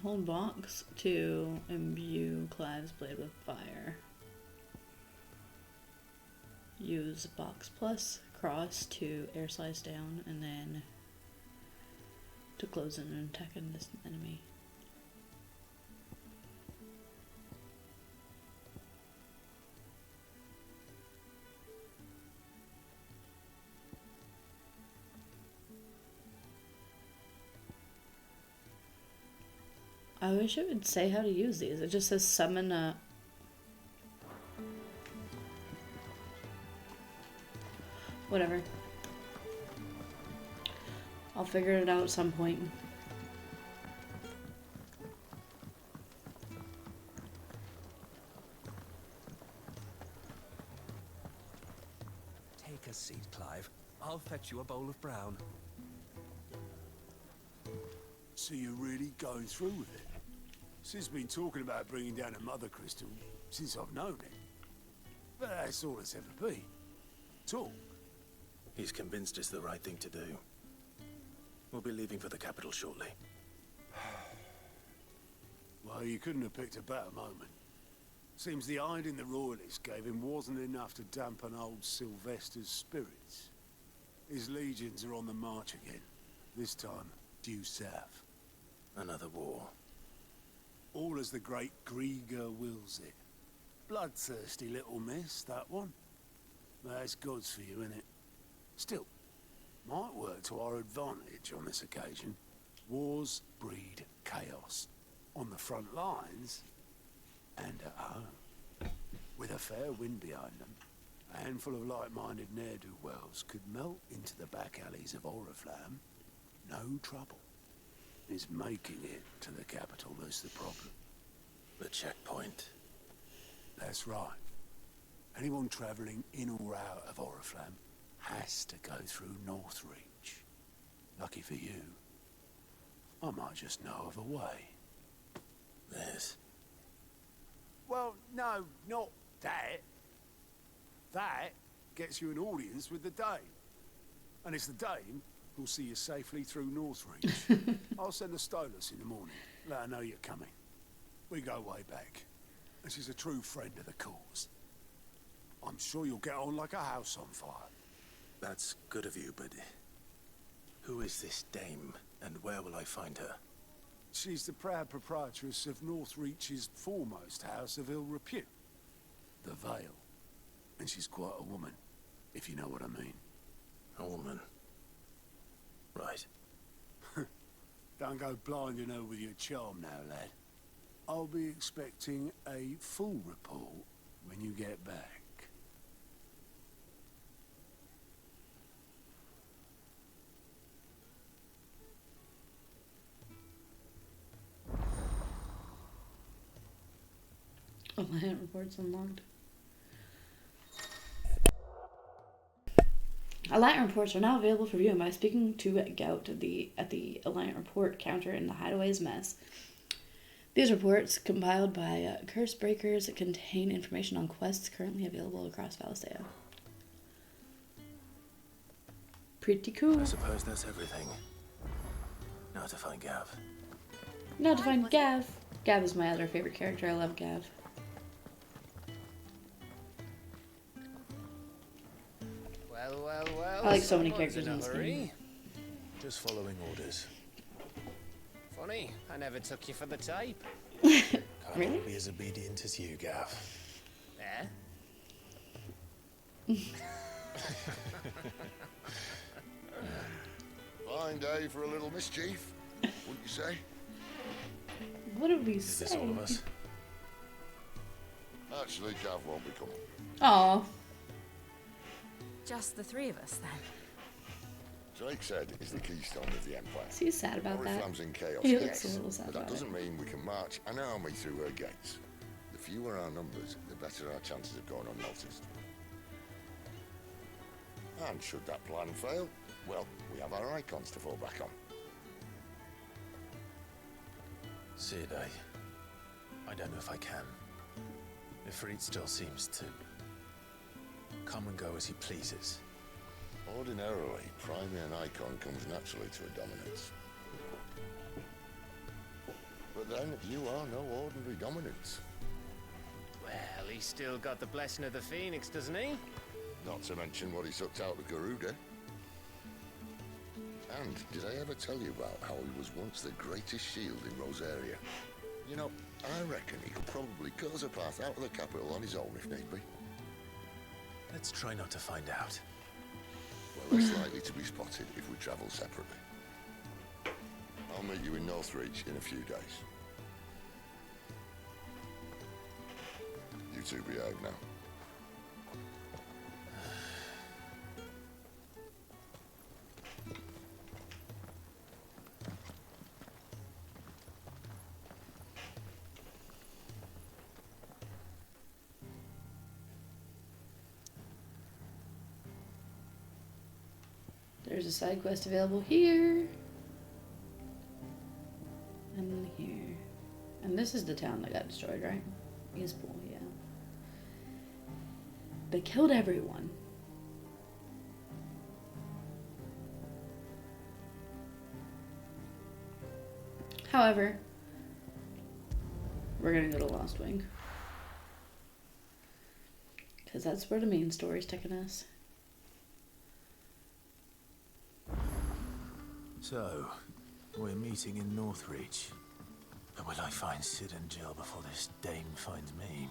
Speaker 1: Hold box to imbue Clive's blade with fire. Use box plus cross to air slice down, and then to close in and attack an enemy. I wish it would say how to use these. It just says summon a... Whatever. I'll figure it out at some point.
Speaker 14: Take a seat, Clive. I'll fetch you a bowl of brown.
Speaker 13: So you're really going through with it? Sid's been talking about bringing down a mother crystal since I've known it. But that's all it's ever been. Talk.
Speaker 6: He's convinced it's the right thing to do. We'll be leaving for the capital shortly.
Speaker 13: Well, you couldn't have picked a better moment. Seems the hiding the royalists gave him wasn't enough to dampen old Sylvester's spirits. His legions are on the march again. This time, due south.
Speaker 6: Another war.
Speaker 13: All as the great Grieger wills it. Bloodthirsty little miss, that one. That's God's for you, innit? Still, might work to our advantage on this occasion. Wars breed chaos. On the front lines, and at home. With a fair wind behind them, a handful of like-minded ne'er-do-wells could melt into the back alleys of Oriflamme. No trouble. It's making it to the capital that's the problem.
Speaker 6: The checkpoint.
Speaker 13: That's right. Anyone travelling in or out of Oriflamme has to go through Northreach. Lucky for you, I might just know of a way.
Speaker 6: This?
Speaker 13: Well, no, not that. That gets you an audience with the Dame. And it's the Dame who'll see you safely through Northreach. I'll send a Stolas in the morning, let her know you're coming. We go way back, and she's a true friend of the cause. I'm sure you'll get on like a house on fire.
Speaker 6: That's good of you, but who is this dame, and where will I find her?
Speaker 13: She's the proud proprietress of Northreach's foremost house of ill repute, the Vale. And she's quite a woman, if you know what I mean.
Speaker 6: A woman? Right.
Speaker 13: Don't go blinding her with your charm now, lad. I'll be expecting a full report when you get back.
Speaker 1: Alliant reports unlocked. Alliant reports are now available for viewing by speaking to Gout at the Alliant report counter in the Hideaway's mess. These reports, compiled by curse breakers, contain information on quests currently available across Valistea. Pretty cool.
Speaker 6: I suppose that's everything. Now to find Gav.
Speaker 1: Now to find Gav. Gav is my other favorite character. I love Gav.
Speaker 5: Well,
Speaker 1: I like so many
Speaker 5: someone's
Speaker 1: characters in this game.
Speaker 6: Just following orders.
Speaker 5: Funny, I never took you for the type.
Speaker 6: Can't be as obedient as you, Gav.
Speaker 5: Eh?
Speaker 9: Fine day for a little mischief, wouldn't you say?
Speaker 1: What did we
Speaker 6: Is
Speaker 1: say?
Speaker 6: this all of us?
Speaker 9: Actually, Gav won't be coming.
Speaker 1: Aw.
Speaker 2: Just the three of us, then.
Speaker 9: Drake said is the keystone of the Empire.
Speaker 1: Is he sad about that?
Speaker 9: Oriflamme's in chaos,
Speaker 1: He
Speaker 9: yes,
Speaker 1: looks a little sad
Speaker 9: but that
Speaker 1: about
Speaker 9: doesn't
Speaker 1: it.
Speaker 9: mean we can march an army through her gates. The fewer our numbers, the better our chances of going unnoticed. And should that plan fail, well, we have our icons to fall back on.
Speaker 6: Sid, I don't know if I can. Ifrit still seems to come and go as he pleases.
Speaker 9: Ordinarily, priming an icon comes naturally to a dominance. But then, you are no ordinary dominance.
Speaker 5: Well, he's still got the blessing of the Phoenix, doesn't he?
Speaker 9: Not to mention what he sucked out of Garuda. And did I ever tell you about how he was once the greatest shield in Rosaria? You know, I reckon he could probably cut us a path out of the capital on his own if need be.
Speaker 6: Let's try not to find out.
Speaker 9: Well, less likely to be spotted if we travel separately. I'll meet you in Northreach in a few days. You two behave now.
Speaker 1: There's a side quest available here. And here. And this is the town that got destroyed, right? Eastpool, yeah. They killed everyone. However, we're gonna go to Lost Wing. Because that's where the main story's taking us.
Speaker 6: So, we're meeting in Northreach. But will I find Sid and Jill before this dame finds me?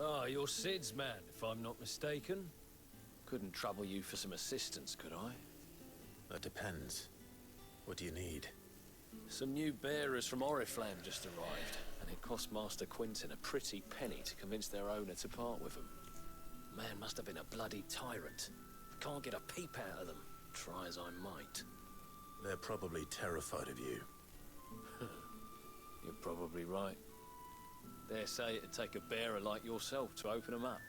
Speaker 22: Ah, you're Sid's man, if I'm not mistaken. Couldn't trouble you for some assistance, could I?
Speaker 6: That depends. What do you need?
Speaker 22: Some new bearers from Oriflamme just arrived, and it cost Master Quinton a pretty penny to convince their owner to part with them. Man must have been a bloody tyrant. Can't get a peep out of them, try as I might.
Speaker 6: They're probably terrified of you.
Speaker 22: You're probably right. Dare say it'd take a bearer like yourself to open them up.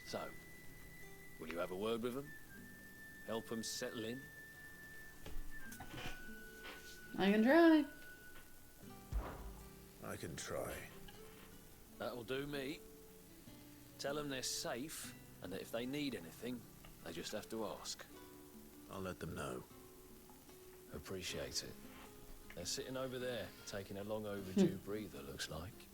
Speaker 22: So, will you have a word with them? Help them settle in?
Speaker 1: I can try.
Speaker 6: I can try.
Speaker 22: That'll do me. Tell them they're safe, and that if they need anything, they just have to ask.
Speaker 6: I'll let them know.
Speaker 22: Appreciate it. They're sitting over there, taking a long overdue breather, looks like.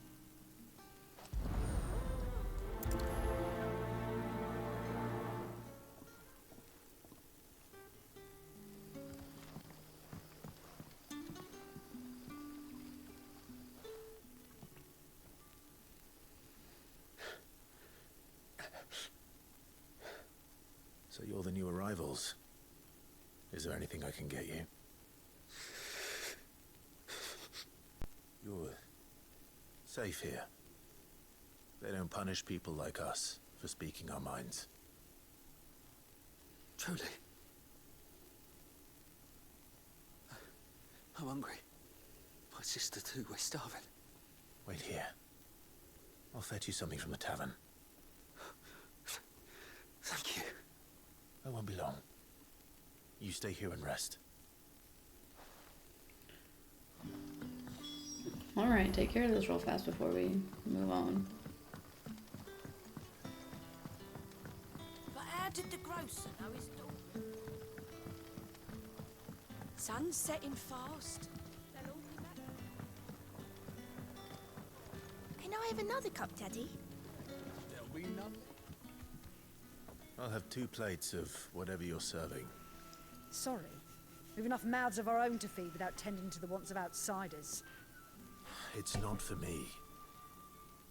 Speaker 6: So you're the new arrivals. Is there anything I can get you? You're safe here. They don't punish people like us for speaking our minds.
Speaker 21: Truly. I'm hungry. My sister too, we're starving.
Speaker 6: Wait here. I'll fetch you something from the tavern.
Speaker 21: Thank you.
Speaker 6: I won't be long. You stay here and rest.
Speaker 1: Alright, take care of this real fast before we move on.
Speaker 2: But how
Speaker 10: did the grocer know his daughter? Sun's setting fast. They'll all be back.
Speaker 18: Can I have another cup, Daddy?
Speaker 4: There'll be none.
Speaker 6: I'll have 2 plates of whatever you're serving.
Speaker 15: Sorry. We've enough mouths of our own to feed without tending to the wants of outsiders.
Speaker 6: It's not for me.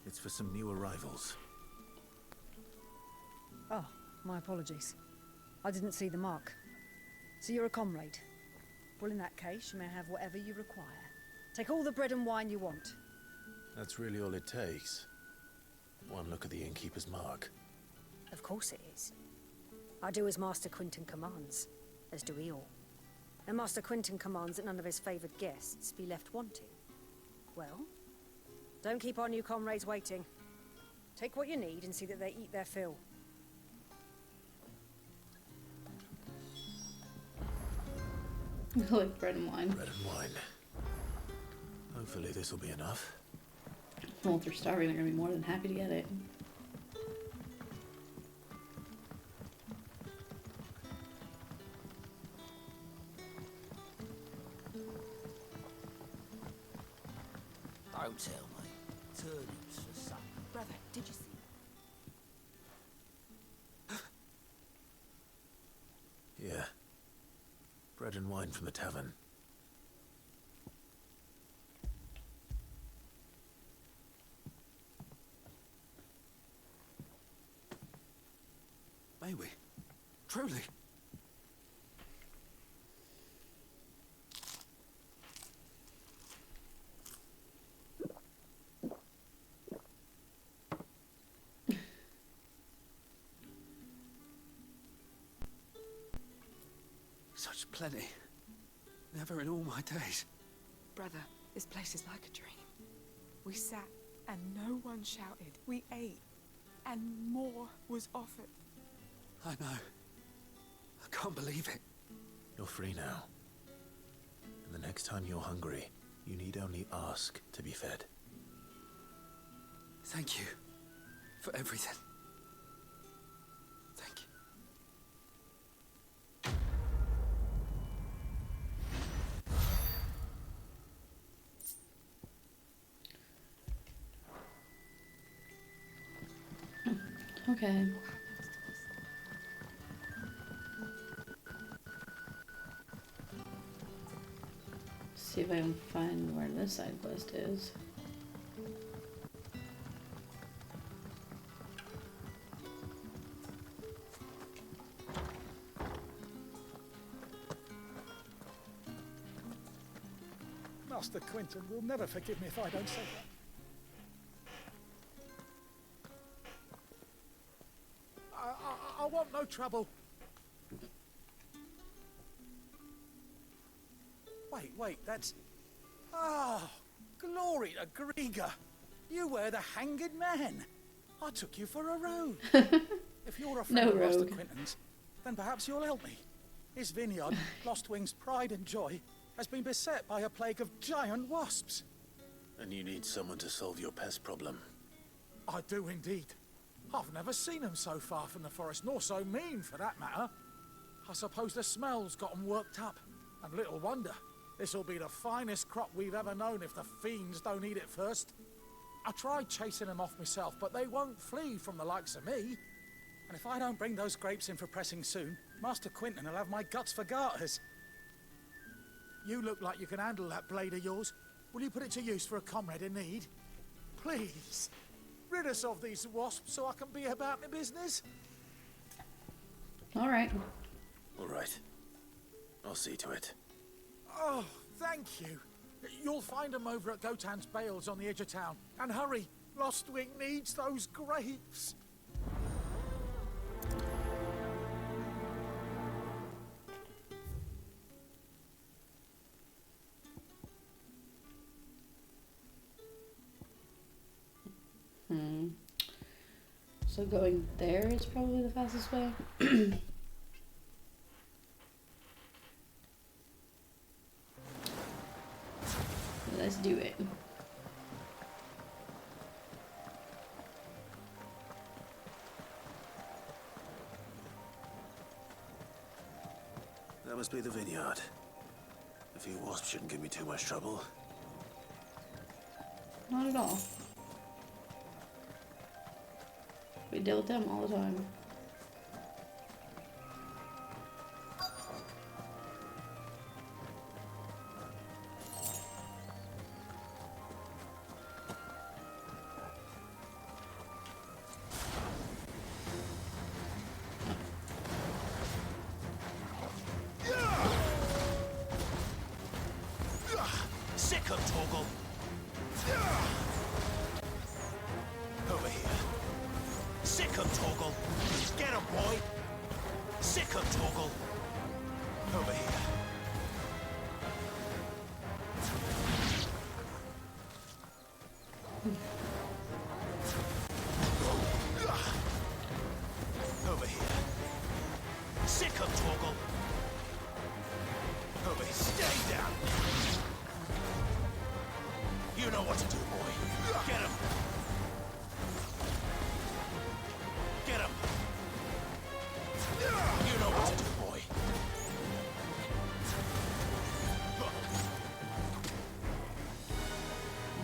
Speaker 6: It's for some new arrivals.
Speaker 15: Oh, my apologies. I didn't see the mark. So you're a comrade. Well, in that case, you may have whatever you require. Take all the bread and wine you want.
Speaker 6: That's really all it takes. One look at the innkeeper's mark.
Speaker 15: Of course it is. I do as Master Quinton commands, as do we all. And Master Quinton commands that none of his favoured guests be left wanting. Well, don't keep our new comrades waiting. Take what you need and see that they eat their fill.
Speaker 1: I like bread and wine.
Speaker 6: Bread and wine. Hopefully this will be enough.
Speaker 1: Well, if they're starving, they're gonna be more than happy to get it.
Speaker 11: Don't tell me. Turnips for supper.
Speaker 10: Brother, did you see?
Speaker 6: Yeah. Bread and wine from the tavern.
Speaker 4: May we? Truly? Such plenty. Never in all my days.
Speaker 10: Brother, this place is like a dream. We sat and no one shouted. We ate and more was offered.
Speaker 4: I know. I can't believe it.
Speaker 6: You're free now. And the next time you're hungry, you need only ask to be fed.
Speaker 4: Thank you for everything. Thank you.
Speaker 1: Okay. See if I can find where this side quest is.
Speaker 17: Master Quinton will never forgive me if I don't say that. I want no trouble. Wait, that's... Oh, glory to Grieger. You were the hanged man. I took you for a rogue. If you're a friend
Speaker 1: No
Speaker 17: of Master
Speaker 1: rogue.
Speaker 17: Quinton's, then perhaps you'll help me. His vineyard, Lostwing's pride and joy, has been beset by a plague of giant wasps.
Speaker 6: And you need someone to solve your pest problem.
Speaker 17: I do indeed. I've never seen them so far from the forest, nor so mean, for that matter. I suppose the smell's got them worked up. And little wonder. This'll be the finest crop we've ever known if the fiends don't eat it first. I tried chasing them off myself, but they won't flee from the likes of me. And if I don't bring those grapes in for pressing soon, Master Quinton will have my guts for garters. You look like you can handle that blade of yours. Will you put it to use for a comrade in need? Please, rid us of these wasps so I can be about my business.
Speaker 1: All right.
Speaker 6: All right. I'll see to it.
Speaker 17: Oh, thank you. You'll find them over at Gotan's Bales on the edge of town. And hurry, Lostwing needs those grapes.
Speaker 1: So going there is probably the fastest way. Let's do it.
Speaker 3: That must be the vineyard. A few wasps shouldn't give me too much trouble.
Speaker 1: Not at all. We deal with them all the time.
Speaker 3: Sick of Torgal. Over here. Sick of Torgal. Get him, boy. Sick of Torgal. Over here. Over here. Sick of Torgal. Over here. Stay down. You know what to do, boy. Get him. Get him. You know what to do, boy.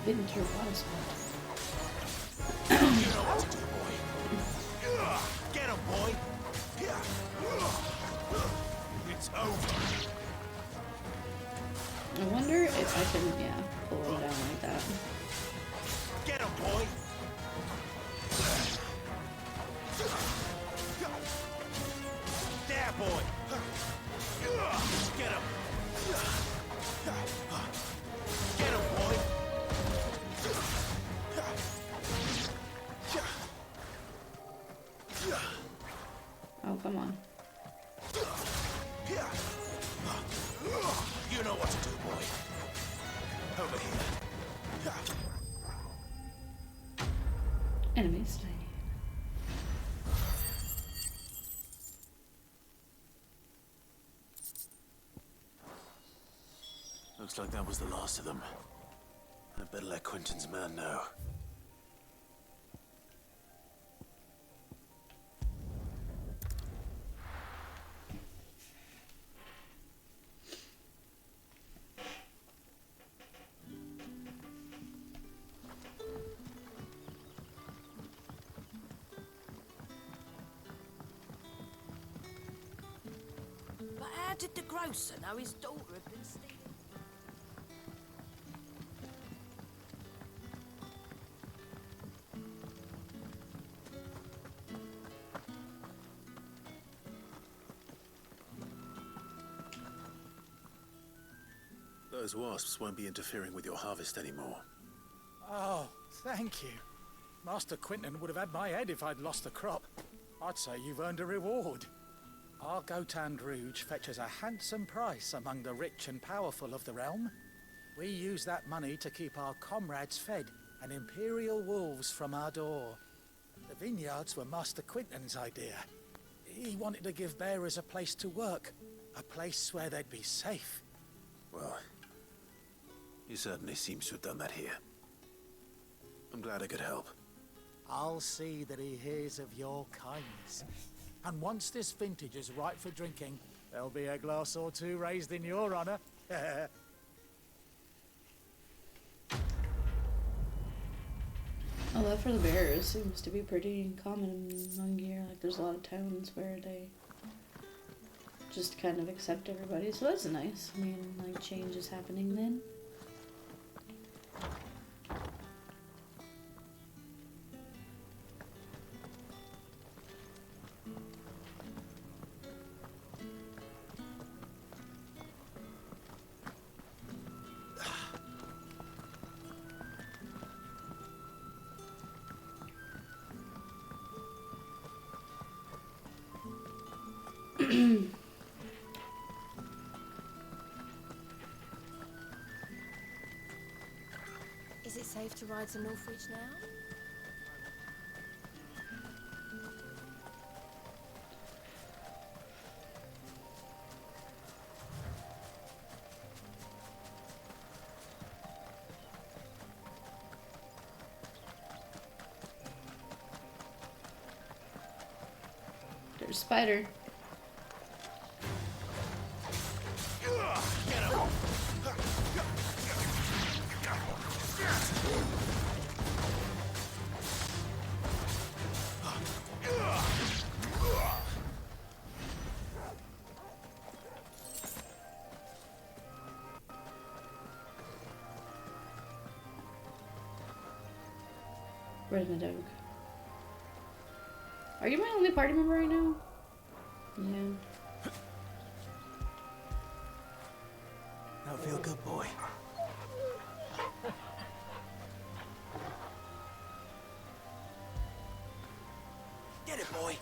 Speaker 1: Winter was
Speaker 3: You know what to do, boy. Get him, boy. It's over.
Speaker 1: I wonder if I can, yeah, pull him down like that.
Speaker 3: Get him, boy. There, boy. Get him. Get him, boy.
Speaker 1: Oh, come on.
Speaker 3: You know what to do, boy. Over here.
Speaker 1: Enemy slain.
Speaker 3: Looks like that was the last of them. I better let Quentin's man know.
Speaker 2: But how did the grocer know his daughter had been stealing?
Speaker 3: Those wasps won't be interfering with your harvest anymore.
Speaker 17: Oh, thank you. Master Quentin would have had my head if I'd lost the crop. I'd say you've earned a reward. Our Gotand Rouge fetches a handsome price among the rich and powerful of the realm. We use that money to keep our comrades fed and imperial wolves from our door. The vineyards were Master Quentin's idea. He wanted to give bearers a place to work, a place where they'd be safe.
Speaker 3: Well, he certainly seems to have done that here. I'm glad I could help.
Speaker 17: I'll see that he hears of your kindness. And once this vintage is ripe for drinking, there'll be a glass or two raised in your honor.
Speaker 1: Oh, that for the bears seems to be pretty common among here. Like, there's a lot of towns where they just kind of accept everybody, so that's nice. I mean, like, change is happening then.
Speaker 2: Is it safe to ride to Northreach now?
Speaker 1: There's a spider. Where's my dog? Are you my only party member right now? Yeah.
Speaker 3: Now feel good, boy. Get it, boy.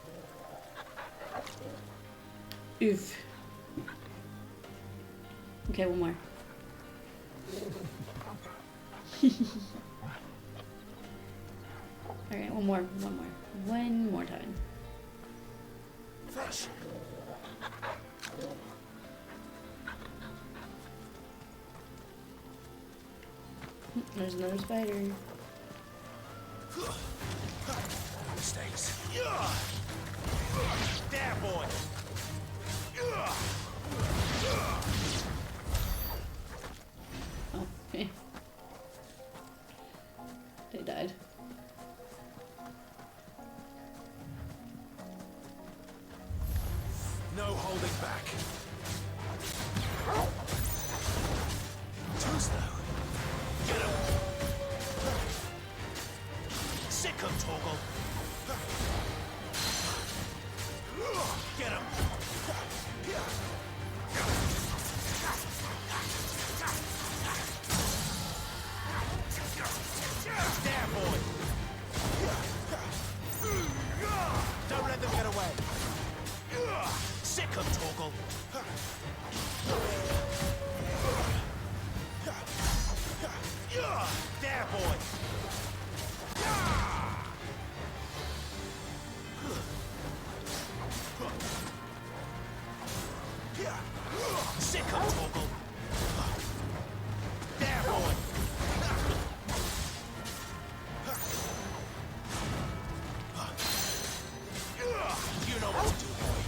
Speaker 1: Oof. Okay, one more. Alright, one more time.
Speaker 3: Fish.
Speaker 1: There's another spider.
Speaker 3: Mistakes. There, boy.
Speaker 1: Oh, okay. They died.
Speaker 3: No holding back. Too slow. Get him. Sick him, Torgal. Get him. There, boy. Don't let them get away. Sick him, Torgal. There, boy. Sick him, Torgal. There, boy. You know what to do, boy.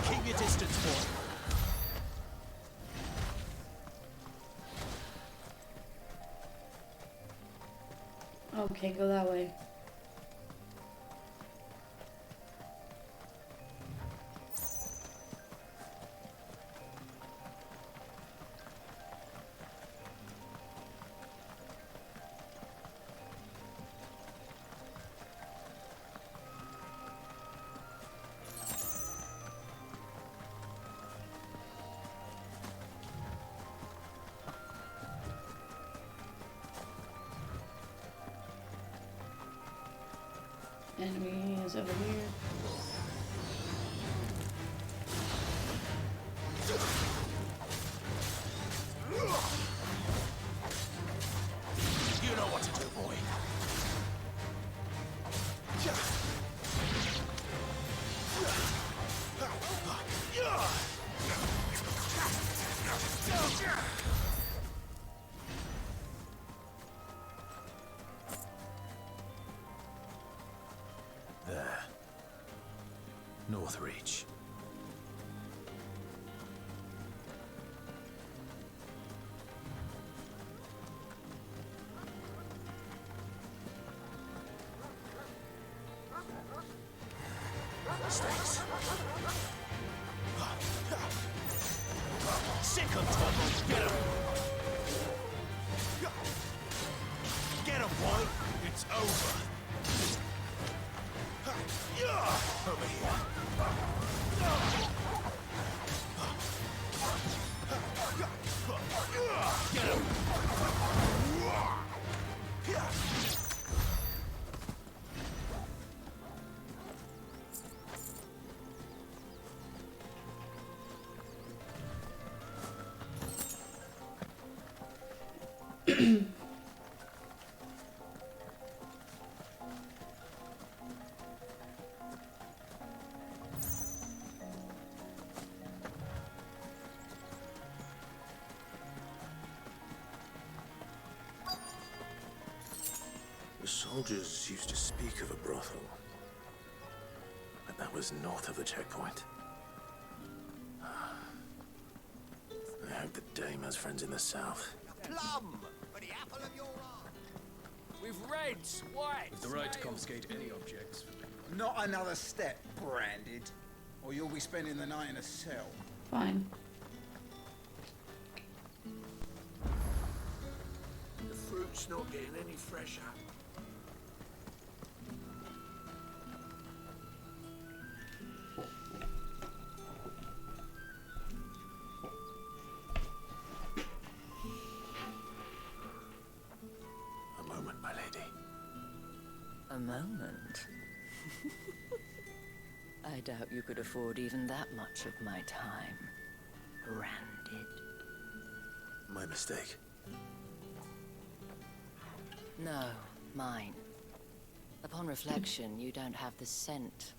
Speaker 3: Keep your distance, boy.
Speaker 1: Okay, go that way. Enemy is over here.
Speaker 3: You know what to do, boy. There. North Reach. Mistakes. Sick him, Torgal. Get him. Get him, boy. It's over. Over here. Get him.
Speaker 7: The soldiers used to speak of a brothel. But that was north of the checkpoint. hope the dame has friends in the south.
Speaker 3: Plum for the apple of your eye.
Speaker 17: With reds, whites.
Speaker 7: With the right to confiscate any objects.
Speaker 12: Not another step, Branded, or you'll be spending the night in a cell.
Speaker 1: Fine.
Speaker 17: The fruit's not getting any fresher.
Speaker 7: A moment, my lady.
Speaker 16: A moment? I doubt you could afford even that much of my time. Branded.
Speaker 7: My mistake.
Speaker 16: No, mine. Upon reflection, you don't have the scent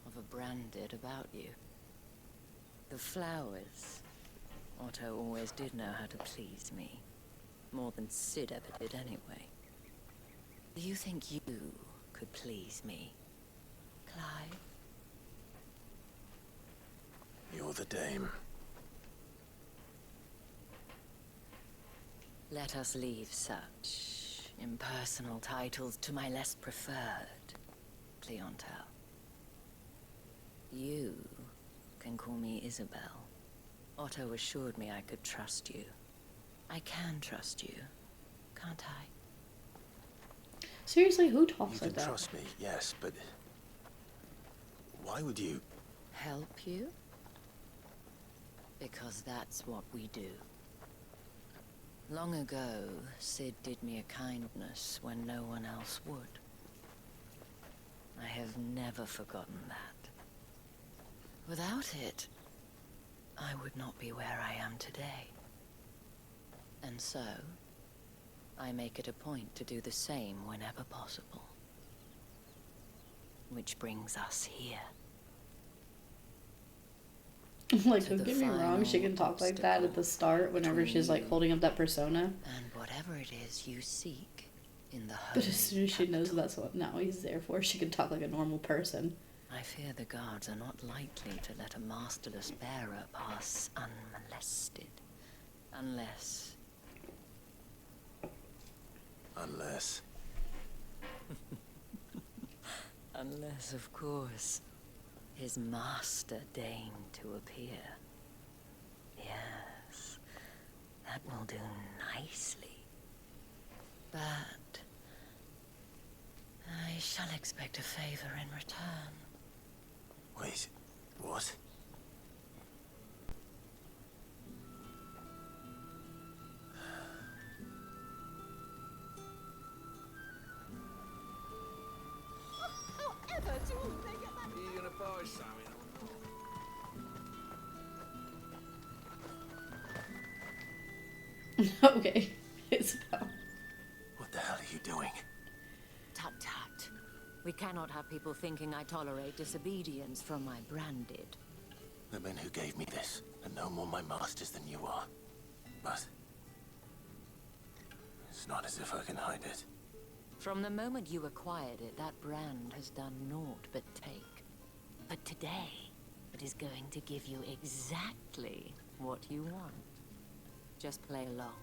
Speaker 16: of a branded about you. The flowers. Otto always did know how to please me. More than Sid ever did anyway. Do you think you could please me, Clive?
Speaker 7: You're the dame.
Speaker 16: Let us leave such impersonal titles to my less preferred clientele. You can call me Isabel. Otto assured me I could trust you. I can trust you, can't I?
Speaker 1: Seriously, who talks
Speaker 7: You
Speaker 1: like
Speaker 7: can
Speaker 1: that?
Speaker 7: trust me, yes, but why would you?
Speaker 16: Help you? Because that's what we do. Long ago, Sid did me a kindness when no one else would. I have never forgotten that. Without it, I would not be where I am today. And so, I make it a point to do the same whenever possible. Which brings us here.
Speaker 1: Like,
Speaker 16: To
Speaker 1: don't
Speaker 16: the
Speaker 1: get me wrong, she can talk like that at the start whenever she's like holding up that persona.
Speaker 16: And whatever it is you seek in the
Speaker 1: But as soon as she knows that's what now he's there for, she can talk like a normal person.
Speaker 16: I fear the guards are not likely to let a masterless bearer pass unmolested. Unless...
Speaker 7: Unless...
Speaker 16: Unless, of course, his master deigned to appear. Yes, that will do nicely. But... I shall expect a favor in return.
Speaker 7: Wait, what?
Speaker 18: However do they get that?
Speaker 17: Are you gonna buy something or not?
Speaker 1: Okay, Isabel.
Speaker 7: What the hell are you doing?
Speaker 16: Tut tut. We cannot have people thinking I tolerate disobedience from my branded.
Speaker 7: The men who gave me this are no more my masters than you are. But... it's not as if I can hide it.
Speaker 16: From the moment you acquired it, that brand has done naught but take. But today, it is going to give you exactly what you want. Just play along.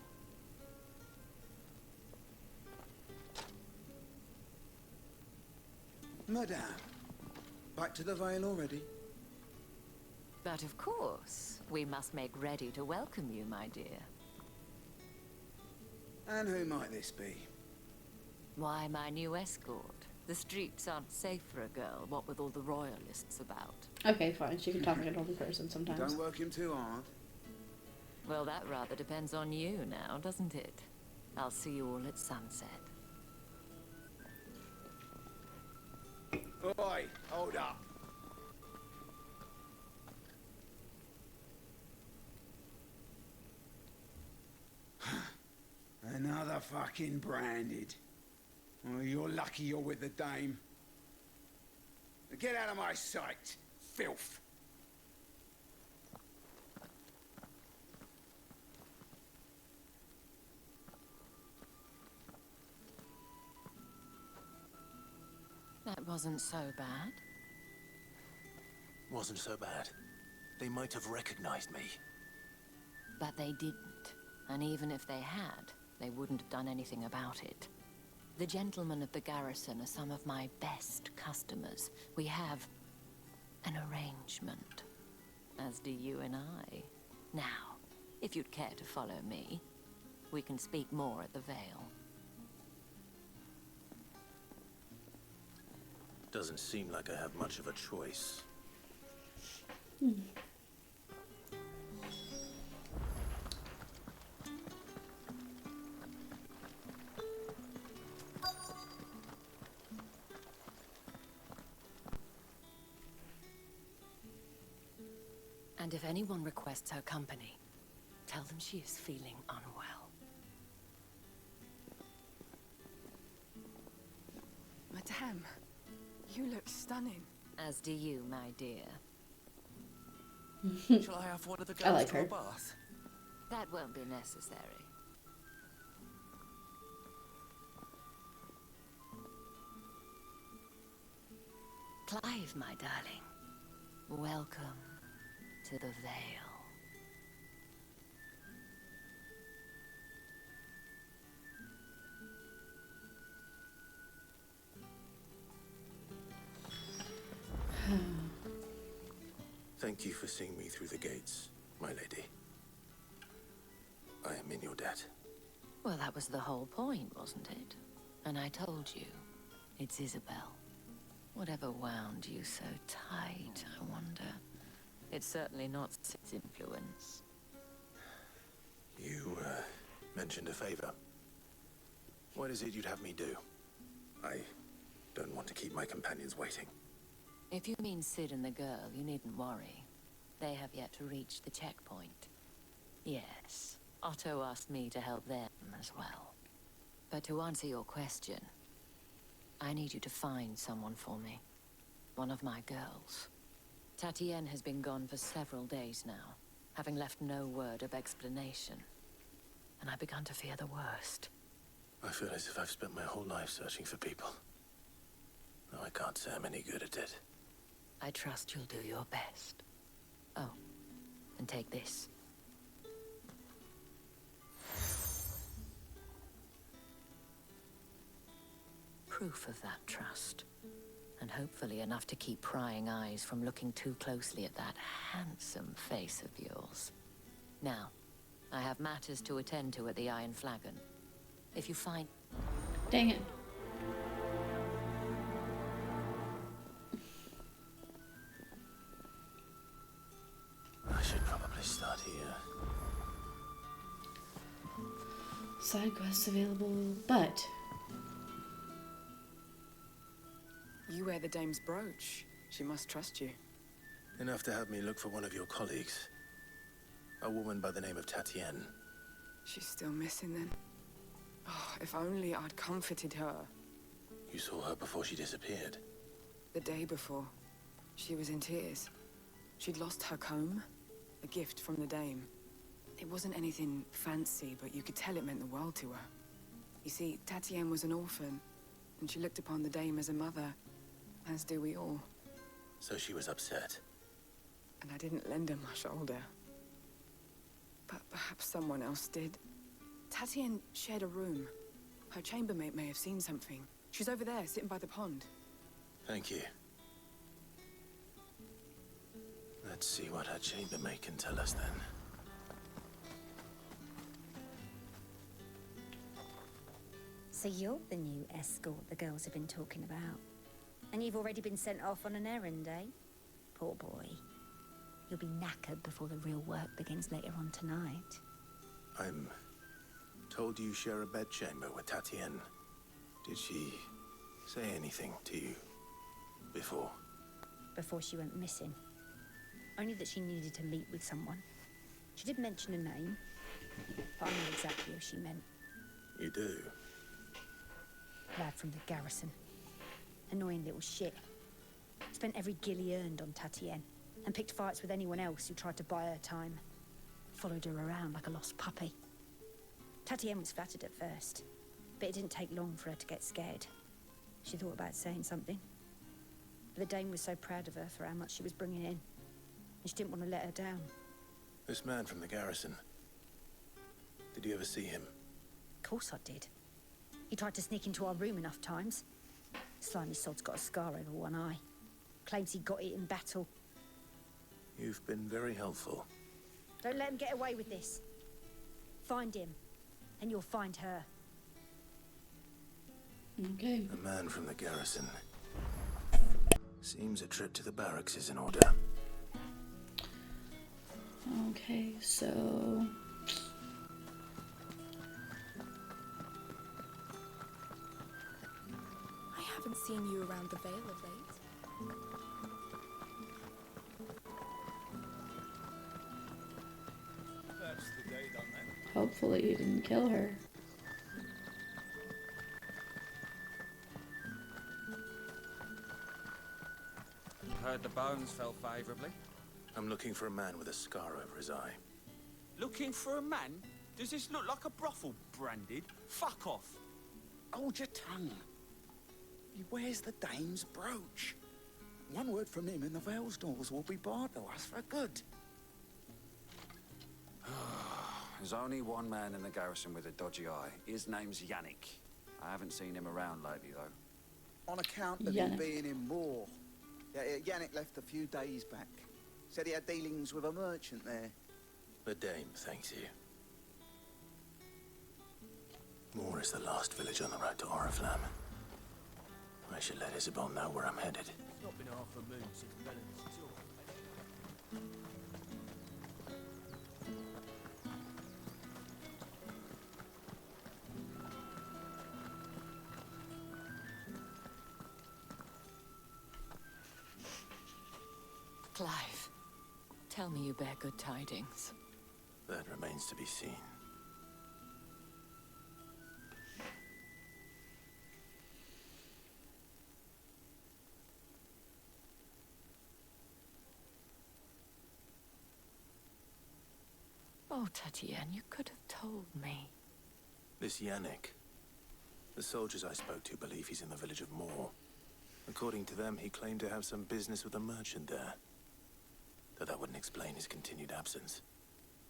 Speaker 12: Madame, back to the Vale already?
Speaker 16: But of course, we must make ready to welcome you, my dear.
Speaker 12: And who might this be?
Speaker 16: Why, my new escort. The streets aren't safe for a girl, what with all the royalists about.
Speaker 1: Okay, fine. She can talk like a normal person sometimes.
Speaker 12: Don't work him too hard.
Speaker 16: Well, that rather depends on you now, doesn't it? I'll see you all at sunset.
Speaker 12: Oi, hold up. Another fucking branded. Oh, you're lucky you're with the dame. Get out of my sight, filth.
Speaker 16: That wasn't so bad.
Speaker 7: Wasn't so bad. They might have recognized me.
Speaker 16: But they didn't. And even if they had, they wouldn't have done anything about it. The gentlemen of the garrison are some of my best customers. We have an arrangement, as do you and I. Now, if you'd care to follow me, we can speak more at the Vale.
Speaker 7: Doesn't seem like I have much of a choice.
Speaker 16: And if anyone requests her company, tell them she is feeling unwell.
Speaker 10: Madame, you look stunning.
Speaker 16: As do you, my dear.
Speaker 19: Shall I have one of the
Speaker 1: I
Speaker 19: girls
Speaker 1: like
Speaker 19: to
Speaker 1: her.
Speaker 19: a bath?
Speaker 16: That won't be necessary. Clive, my darling. Welcome to the Vale.
Speaker 7: Thank you for seeing me through the gates, my lady. I am in your debt.
Speaker 16: Well, that was the whole point, wasn't it? And I told you, it's Isabel. Whatever wound you so tight, I wonder. It's certainly not its influence.
Speaker 7: You, mentioned a favor. What is it you'd have me do? I don't want to keep my companions waiting.
Speaker 16: If you mean Sid and the girl, you needn't worry. They have yet to reach the checkpoint. Yes, Otto asked me to help them as well. But to answer your question, I need you to find someone for me. One of my girls. Tatienne has been gone for several days now, having left no word of explanation. And I've begun to fear the worst.
Speaker 7: I feel as if I've spent my whole life searching for people. Though I can't say I'm any good at it.
Speaker 16: I trust you'll do your best. Oh, and take this. Proof of that trust. And hopefully enough to keep prying eyes from looking too closely at that handsome face of yours. Now, I have matters to attend to at the Iron Flagon. If you find...
Speaker 1: Dang it.
Speaker 7: I should probably start here.
Speaker 1: Side quests available, but
Speaker 10: You wear the dame's brooch. She must trust you.
Speaker 7: Enough to have me look for one of your colleagues. A woman by the name of Tatienne.
Speaker 10: She's still missing then. Oh, if only I'd comforted her.
Speaker 7: You saw her before she disappeared.
Speaker 10: The day before, she was in tears. She'd lost her comb, a gift from the dame. It wasn't anything fancy, but you could tell it meant the world to her. You see, Tatienne was an orphan, and she looked upon the dame as a mother, as do we all.
Speaker 7: So she was upset.
Speaker 10: And I didn't lend her my shoulder. But perhaps someone else did. Tatienne shared a room. Her chambermaid may have seen something. She's over there, sitting by the pond.
Speaker 7: Thank you. Let's see what her chambermaid can tell us then.
Speaker 15: So you're the new escort the girls have been talking about. And you've already been sent off on an errand, eh? Poor boy. You'll be knackered before the real work begins later on tonight.
Speaker 7: I'm told you share a bedchamber with Tatienne. Did she say anything to you before?
Speaker 15: Before she went missing. Only that she needed to meet with someone. She did mention a name, but I know exactly who she meant.
Speaker 7: You do?
Speaker 15: Lad from the garrison. Annoying little shit. Spent every guil he earned on Tatienne, and picked fights with anyone else who tried to buy her time. Followed her around like a lost puppy. Tatienne was flattered at first, but it didn't take long for her to get scared. She thought about saying something. But the dame was so proud of her for how much she was bringing in, and she didn't want to let her down.
Speaker 7: This man from the garrison, Did you ever see him?
Speaker 15: Of course I did. He tried to sneak into our room enough times. Slimy sod's got a scar over one eye. Claims he got it in battle.
Speaker 7: You've been very helpful.
Speaker 15: Don't let him get away with this. Find him, and you'll find her.
Speaker 1: Okay.
Speaker 7: A man from the garrison. Seems a trip to the barracks is in order.
Speaker 1: Okay, so...
Speaker 19: I haven't seen you around the Vale of late.
Speaker 4: That's the day done then.
Speaker 1: Hopefully you didn't kill her.
Speaker 20: Heard the bones fell favourably.
Speaker 7: I'm looking for a man with a scar over his eye.
Speaker 23: Looking for a man? Does this look like a brothel, Branded? Fuck off.
Speaker 8: Hold your tongue. He wears the dame's brooch. One word from him and the Vale's doors will be barred to us for good.
Speaker 20: There's only one man in the garrison with a dodgy eye. His name's Yannick. I haven't seen him around lately, though.
Speaker 24: On account of him being in war. Yeah, Yannick left a few days back. Said he had dealings with a merchant there.
Speaker 7: The dame thanks you. Moor is the last village on the road to Oriflamme. I should let Isabel know where I'm headed.
Speaker 5: It's not been half a moon since Belen's tour.
Speaker 16: Clive, tell me you bear good tidings.
Speaker 7: That remains to be seen.
Speaker 16: Oh, Tatienne, you could have told me.
Speaker 7: This Yannick. The soldiers I spoke to believe he's in the village of Moor. According to them, he claimed to have some business with a merchant there. Though that wouldn't explain his continued absence.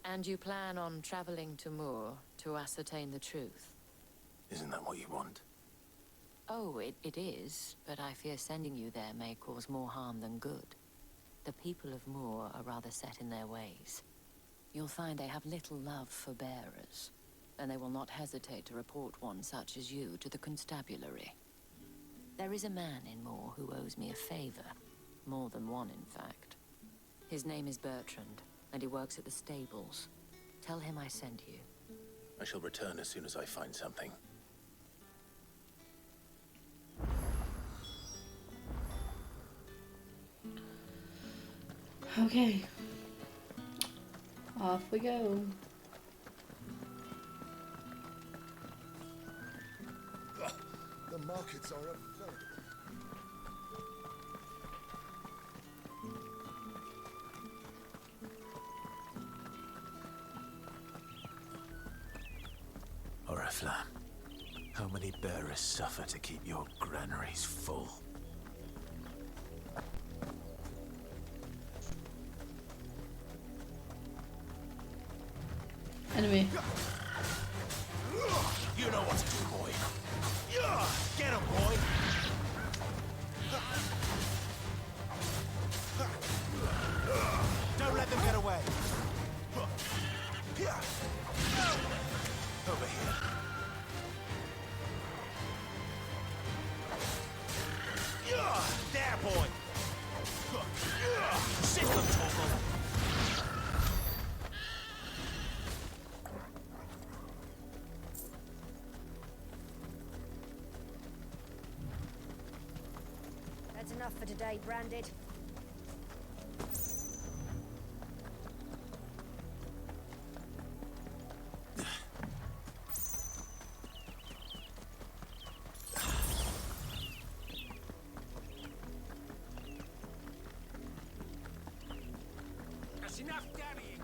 Speaker 16: And you plan on traveling to Moor to ascertain the truth?
Speaker 7: Isn't that what you want?
Speaker 16: Oh, it is, but I fear sending you there may cause more harm than good. The people of Moor are rather set in their ways. You'll find they have little love for bearers, and they will not hesitate to report one such as you to the constabulary. There is a man in Moor who owes me a favor. More than one, in fact. His name is Bertrand, and he works at the stables. Tell him I sent you.
Speaker 7: I shall return as soon as I find something.
Speaker 1: Okay. Off we go.
Speaker 9: The markets are a very...
Speaker 7: Oriflamme, how many bearers suffer to keep your granaries full?
Speaker 1: Enemy.
Speaker 3: You know what to do, boy. Get him, boy. Don't let them get away. Over here. There, boy. Sit them, Torgal.
Speaker 15: That's enough for today, Branded.
Speaker 23: That's enough daddying.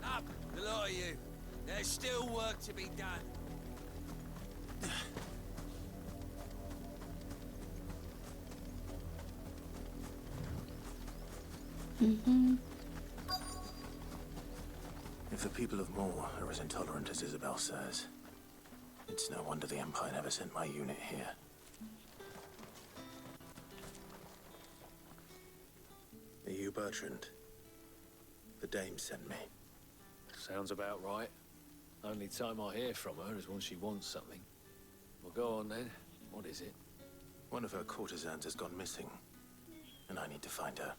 Speaker 23: Up, the lot of you. There's still work to be done.
Speaker 7: If If the people of Moor are as intolerant as Isabel says, it's no wonder the Empire never sent my unit here. Are you Bertrand? The dame sent me.
Speaker 13: Sounds about right. Only time I hear from her is when she wants something. Well, go on then. What is it?
Speaker 7: One of her courtesans has gone missing, and I need to find her.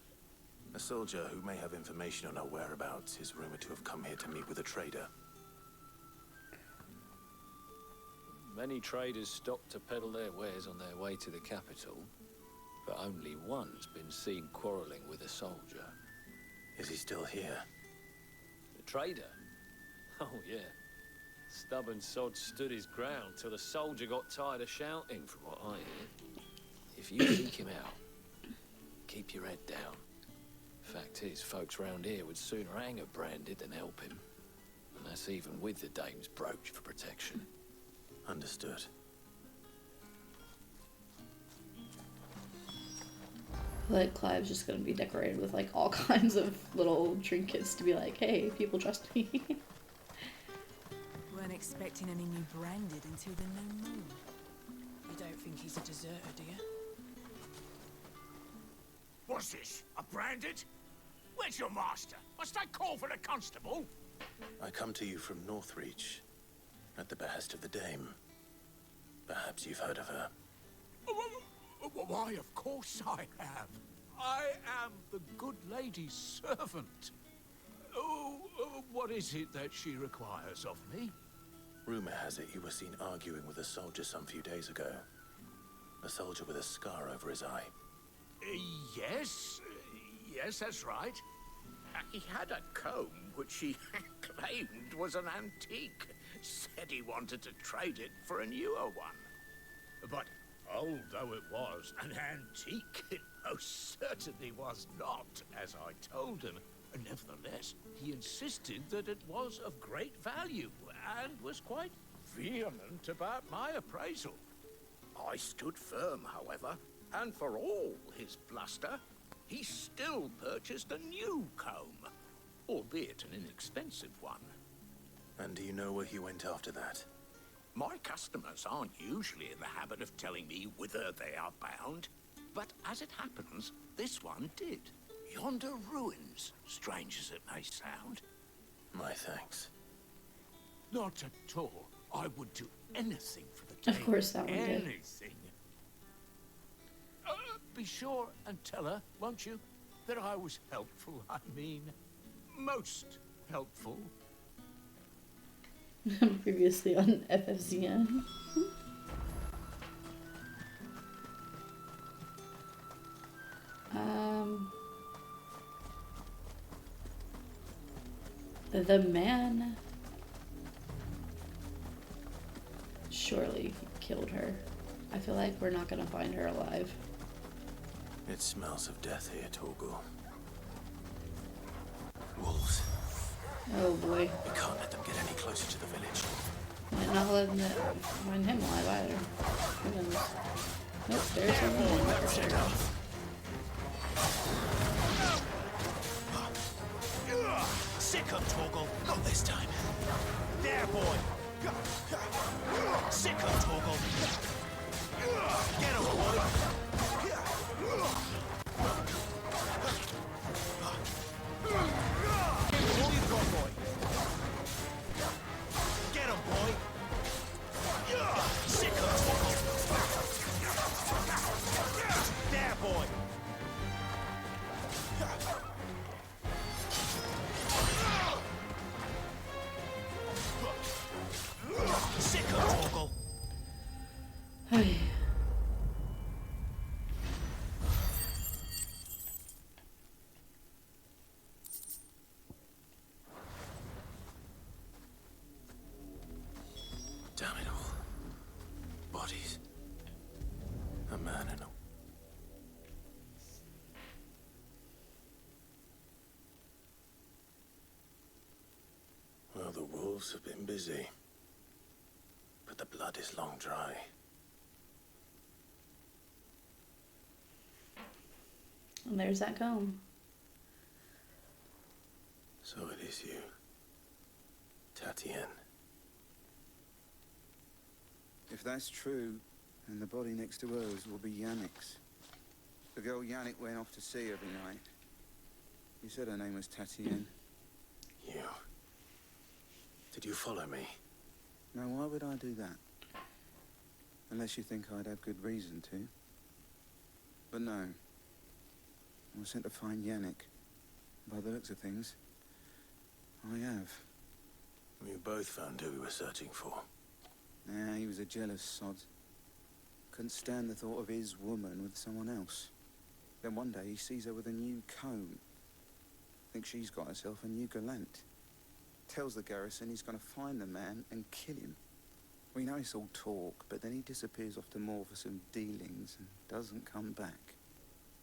Speaker 7: A soldier who may have information on her whereabouts is rumored to have come here to meet with a trader.
Speaker 13: Many traders stop to peddle their wares on their way to the capital, but only one's been seen quarreling with a soldier.
Speaker 7: Is he still here?
Speaker 13: The trader? Oh, yeah. Stubborn sod stood his ground till the soldier got tired of shouting, from what I hear. If you seek him out, keep your head down. Fact is, folks round here would sooner hang a branded than help him. And that's even with the dame's brooch for protection.
Speaker 7: Understood.
Speaker 1: Like, Clive's just gonna be decorated with, like, all kinds of little trinkets to be like, hey, people trust me.
Speaker 10: Weren't expecting any new branded until the new moon.
Speaker 14: You don't think he's a deserter, do you?
Speaker 3: What's this? A branded? Where's your master? Must I call for the constable?
Speaker 7: I come to you from Northreach, at the behest of the dame. Perhaps you've heard of her.
Speaker 17: Why, of course I have. I am the good lady's servant. What is it that she requires of me?
Speaker 7: Rumor has it you were seen arguing with a soldier some few days ago. A soldier with a scar over his eye.
Speaker 17: Yes. Yes, that's right.
Speaker 8: He had a comb which he claimed was an antique. Said he wanted to trade it for a newer one.
Speaker 17: But old though it was, an antique it most certainly was not, as I told him. Nevertheless, he insisted that it was of great value, and was quite vehement about my appraisal.
Speaker 8: I stood firm, however, and for all his bluster, he still purchased a new comb, albeit an inexpensive one.
Speaker 7: And do you know where he went after that?
Speaker 8: My customers aren't usually in the habit of telling me whither they are bound, but as it happens, this one did. Yonder ruins, strange as it may sound.
Speaker 7: My thanks.
Speaker 17: Not at all. I would do anything for the dame.
Speaker 1: Of course that one did.
Speaker 17: Anything. Be sure and tell her, won't you, that I was helpful. I mean, most helpful.
Speaker 1: Previously on FFCN. The man surely killed her. I feel like we're not gonna find her alive.
Speaker 7: It smells of death here, Torgal. Wolves.
Speaker 1: Oh boy.
Speaker 7: We can't let them get any closer to the village.
Speaker 1: Might not let them find him alive either. Who knows? Nope, there's someone.
Speaker 3: Sick of Torgal. Not this time. There, boy. Sick of Torgal. Get him, boy. All you've got, boy. Get him, boy. Sick of Torgal. There, boy. Sick of Torgal.
Speaker 1: Hey.
Speaker 7: Damn it all. Bodies. A man and a... Well, the wolves have been busy. But the blood is long dry.
Speaker 1: And there's that comb.
Speaker 7: So it is you. Tatien.
Speaker 24: If that's true, then the body next to hers will be Yannick's. The girl Yannick went off to see every night. You said her name was Tatien.
Speaker 7: You... Did you follow me?
Speaker 24: Now, why would I do that? Unless you think I'd have good reason to. But no. I was sent to find Yannick. By the looks of things, I have.
Speaker 7: We both found who we were searching for.
Speaker 24: Nah, he was a jealous sod. Couldn't stand the thought of his woman with someone else. Then one day he sees her with a new comb. Thinks she's got herself a new gallant. Tells the garrison he's gonna find the man and kill him. We know it's all talk, but then he disappears off to Moor for some dealings and doesn't come back.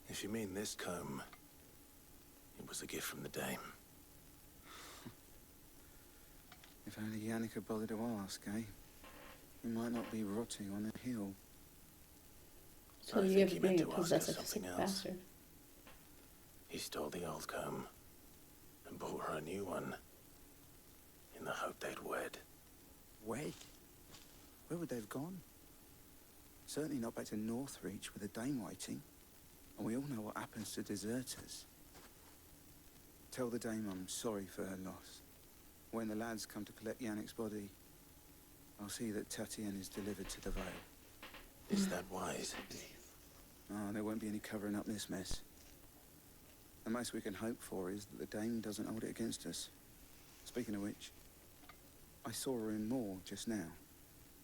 Speaker 7: If you mean this comb, it was a gift from the Dame.
Speaker 24: If only Yannick had bothered to ask, eh? He might not be rotting on a hill.
Speaker 1: So you ever being a possessive sick bastard.
Speaker 7: He stole the old comb and bought her a new one in the hope they'd wed.
Speaker 24: Wed? Where would they have gone? Certainly not back to Northreach with a Dame waiting. And we all know what happens to deserters. Tell the Dame I'm sorry for her loss. When the lads come to collect Yannick's body, I'll see that Tatien is delivered to the Vale.
Speaker 7: Is that wise?
Speaker 24: Oh, there won't be any covering up this mess. The most we can hope for is that the Dame doesn't hold it against us. Speaking of which, I saw her in Moor just now.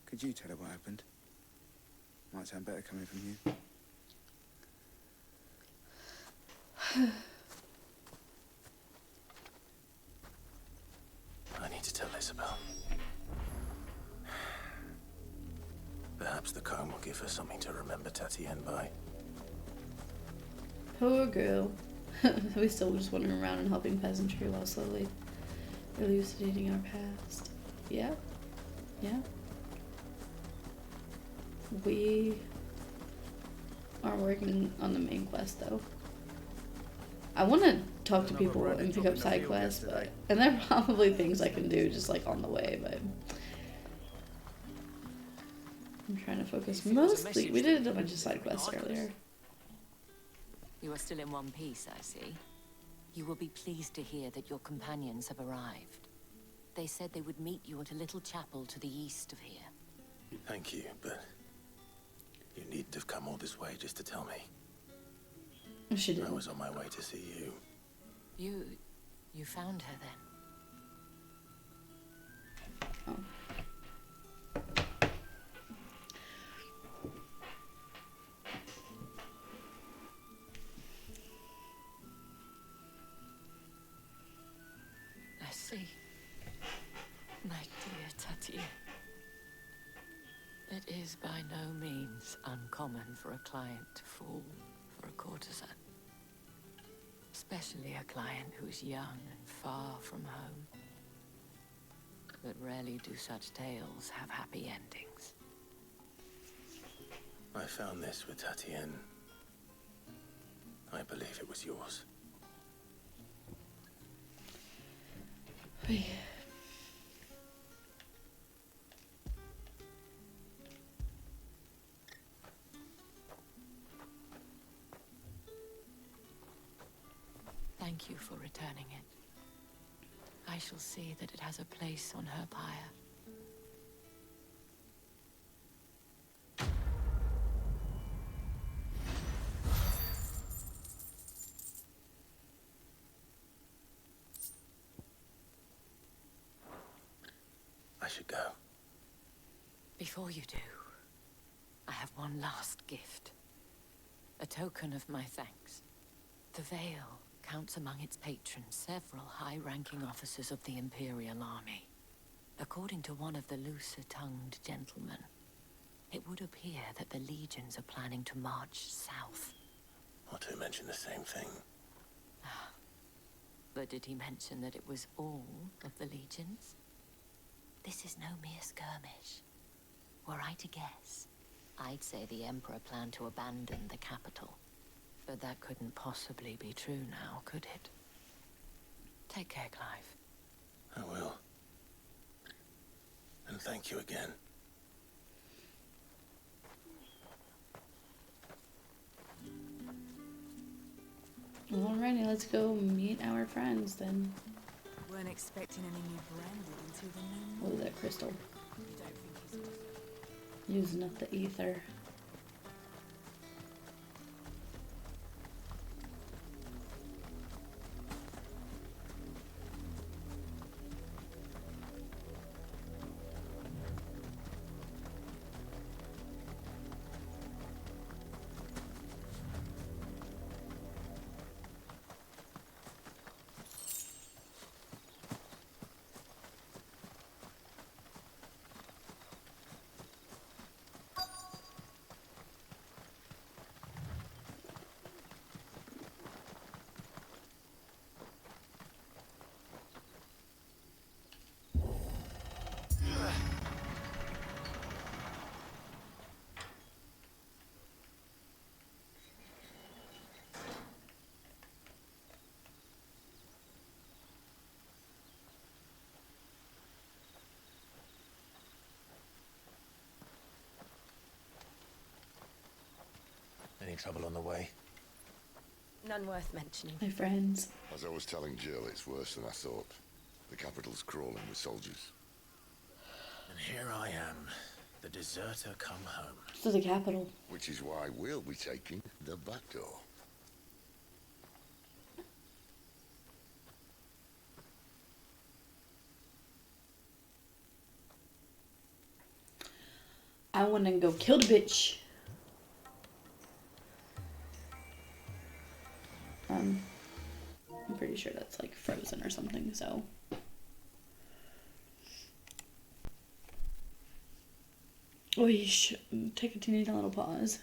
Speaker 24: Could you tell her what happened? Might sound better coming from you.
Speaker 7: I need to tell Isabel. Perhaps the comb will give her something to remember Tatien by.
Speaker 1: Poor girl. We still just wandering around and helping peasantry while slowly elucidating our past. Yeah. Yeah. We are working on the main quest though. I want to talk to people and pick up side quests, but and there are probably things I can do just like on the way, but I'm trying to focus mostly. We did a bunch of side quests earlier.
Speaker 16: You are still in one piece, I see. You will be pleased to hear that your companions have arrived. They said they would meet you at a little chapel to the east of here.
Speaker 7: Thank you, but you needn't have come all this way just to tell me.
Speaker 1: She did.
Speaker 7: I was on my way to see you.
Speaker 16: You found her then?
Speaker 1: Oh.
Speaker 16: I see. My dear Tatien. It is by no means uncommon for a client to fall for a courtesan. Especially a client who's young and far from home. But rarely do such tales have happy endings.
Speaker 7: I found this with Tatien. I believe it was yours.
Speaker 16: Thank you for returning it. I shall see that it has a place on her pyre.
Speaker 7: I should go.
Speaker 16: Before you do, I have one last gift. A token of my thanks. The Vale counts among its patrons several high-ranking officers of the Imperial Army. According to one of the looser-tongued gentlemen, it would appear that the legions are planning to march south.
Speaker 7: Not to mention the same thing.
Speaker 16: But did he mention that it was all of the legions? This is no mere skirmish. Were I to guess, I'd say the Emperor planned to abandon the capital. But that couldn't possibly be true now, could it? Take care, Clive.
Speaker 7: I will. And thank you again.
Speaker 1: Alrighty, let's go meet our friends then.
Speaker 10: Weren't expecting any new branded until the new.
Speaker 1: Oh, that crystal.
Speaker 10: You don't think he's
Speaker 1: Using up the ether.
Speaker 7: Any trouble on the way?
Speaker 2: None worth mentioning.
Speaker 1: My friends.
Speaker 9: As I was telling Jill, it's worse than I thought. The capital's crawling with soldiers.
Speaker 7: And here I am, the deserter come home.
Speaker 1: To the capital.
Speaker 9: Which is why we'll be taking the back door.
Speaker 1: I want to go kill the bitch. I'm pretty sure that's like frozen or something, so. Oish. Take a teeny little pause.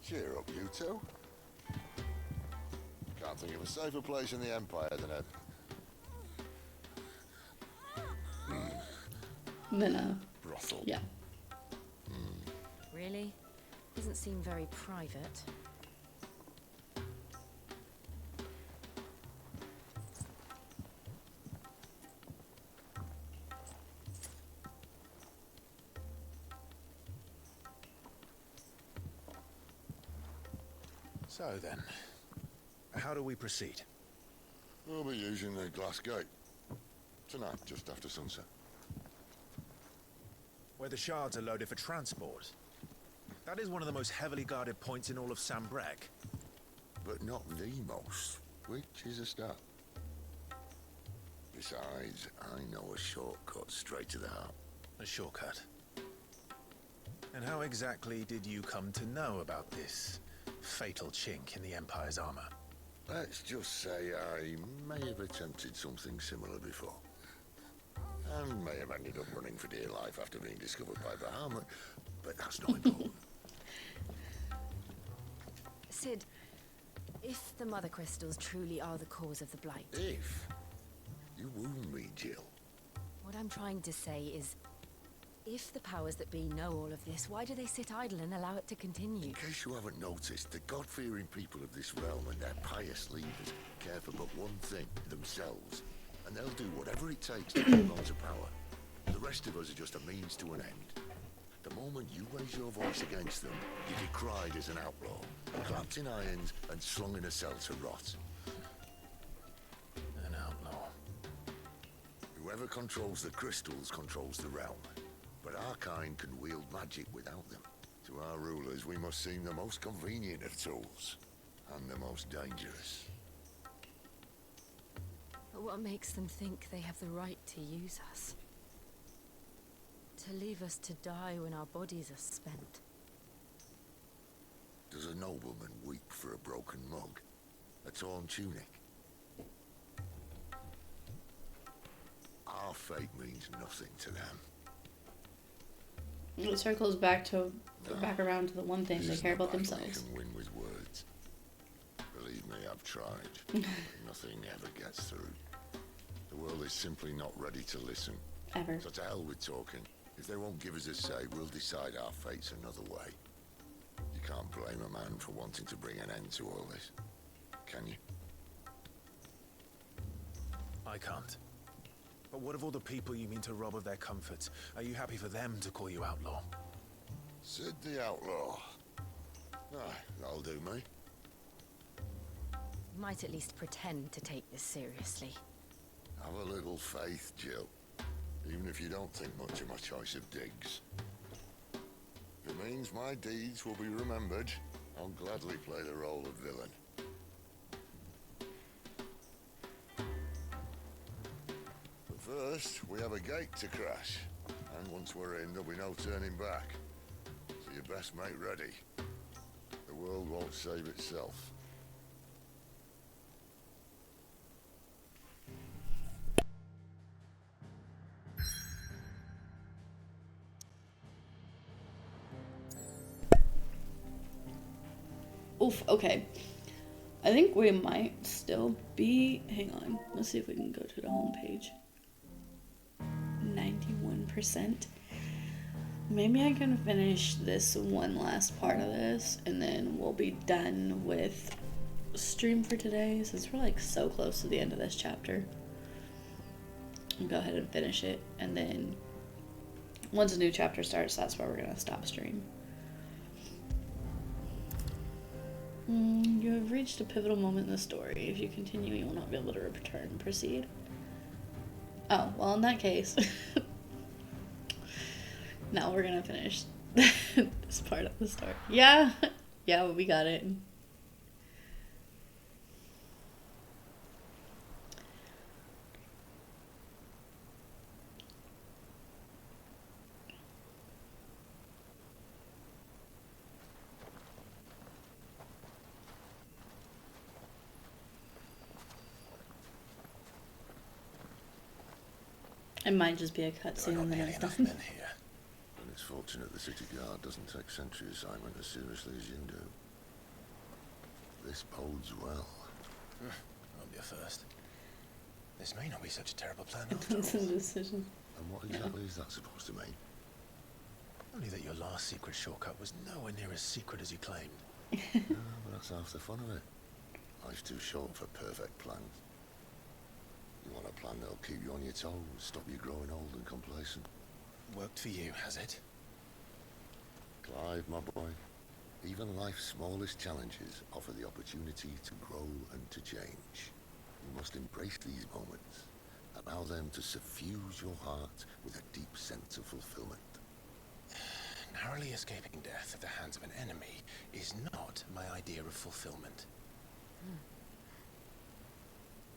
Speaker 9: Cheer up, you two. Can't think of a safer place in the Empire than a...
Speaker 1: Then a
Speaker 9: brothel.
Speaker 1: Yeah.
Speaker 2: Really? Doesn't seem very private.
Speaker 7: So then, how do we proceed?
Speaker 9: We'll be using the glass gate. Tonight, just after sunset.
Speaker 3: Where the shards are loaded for transport. That is one of the most heavily guarded points in all of Sambrec.
Speaker 9: But not the most, which is a start. Besides, I know a shortcut straight to the heart.
Speaker 3: A shortcut. And how exactly did you come to know about this fatal chink in the Empire's armor?
Speaker 9: Let's just say I may have attempted something similar before. And may have ended up running for dear life after being discovered by Bahamut, but that's not important.
Speaker 2: Sid, if the Mother Crystals truly are the cause of the Blight...
Speaker 9: If? You wound me, Jill.
Speaker 2: What I'm trying to say is, if the powers that be know all of this, why do they sit idle and allow it to continue?
Speaker 9: In case you haven't noticed, the God-fearing people of this realm and their pious leaders care for but one thing, themselves. And they'll do whatever it takes to hold on to power. The rest of us are just a means to an end. The moment you raise your voice against them, you're decried as an outlaw, clapped in irons and slung in a cell to rot.
Speaker 3: An outlaw.
Speaker 9: Whoever controls the crystals controls the realm. But our kind can wield magic without them, to To our rulers, we must seem the most convenient of tools, and the most dangerous.
Speaker 2: But what makes them think they have the right to use us? To leave us to die when our bodies are spent?
Speaker 9: Does a nobleman weep for a broken mug? A torn tunic? Our fate means nothing to them.
Speaker 1: It circles back around to the one thing, they care about
Speaker 9: You
Speaker 1: themselves.
Speaker 9: can win with words. Believe me, I've tried. But nothing ever gets through. The world is simply not ready to listen.
Speaker 1: Ever.
Speaker 9: So to hell with talking. If they won't give us a say, we'll decide our fates another way. You can't blame a man for wanting to bring an end to all this, can you?
Speaker 3: I can't. But what of all the people you mean to rob of their comforts? Are you happy for them to call you outlaw?
Speaker 9: Sid the Outlaw. Ah, that'll do me.
Speaker 2: Might at least pretend to take this seriously.
Speaker 9: Have a little faith, Jill. Even if you don't think much of my choice of digs. If it means my deeds will be remembered, I'll gladly play the role of villain. But first, we have a gate to crash. And once we're in, there'll be no turning back. So you best make ready. The world won't save itself.
Speaker 1: Oof, okay. I think we might still be... Hang on. Let's see if we can go to the home page. 91%. Maybe I can finish this one last part of this, and then we'll be done with stream for today, since we're like so close to the end of this chapter. I'll go ahead and finish it, and then once a new chapter starts, that's where we're going to stop stream. You have reached a pivotal moment in the story. If you continue, you will not be able to return. Proceed. Oh, well, in that case, now we're gonna finish this part of the story. Yeah, yeah, we got it. It might just be a cutscene and then it's done.
Speaker 9: And it's fortunate the city guard doesn't take sentry assignment as seriously as you do. This bodes well.
Speaker 3: I'll be a first. This may not be such a terrible plan
Speaker 1: after all. It's a decision.
Speaker 9: And what exactly is that supposed to mean?
Speaker 3: Only that your last secret shortcut was nowhere near as secret as you claimed.
Speaker 9: But that's half the fun of it. Life's too short for perfect plans. You want a plan that'll keep you on your toes, stop you growing old and complacent.
Speaker 3: Worked for you, has it?
Speaker 9: Clive, my boy, even life's smallest challenges offer the opportunity to grow and to change. You must embrace these moments, allow them to suffuse your heart with a deep sense of fulfillment.
Speaker 3: Narrowly escaping death at the hands of an enemy is not my idea of fulfillment.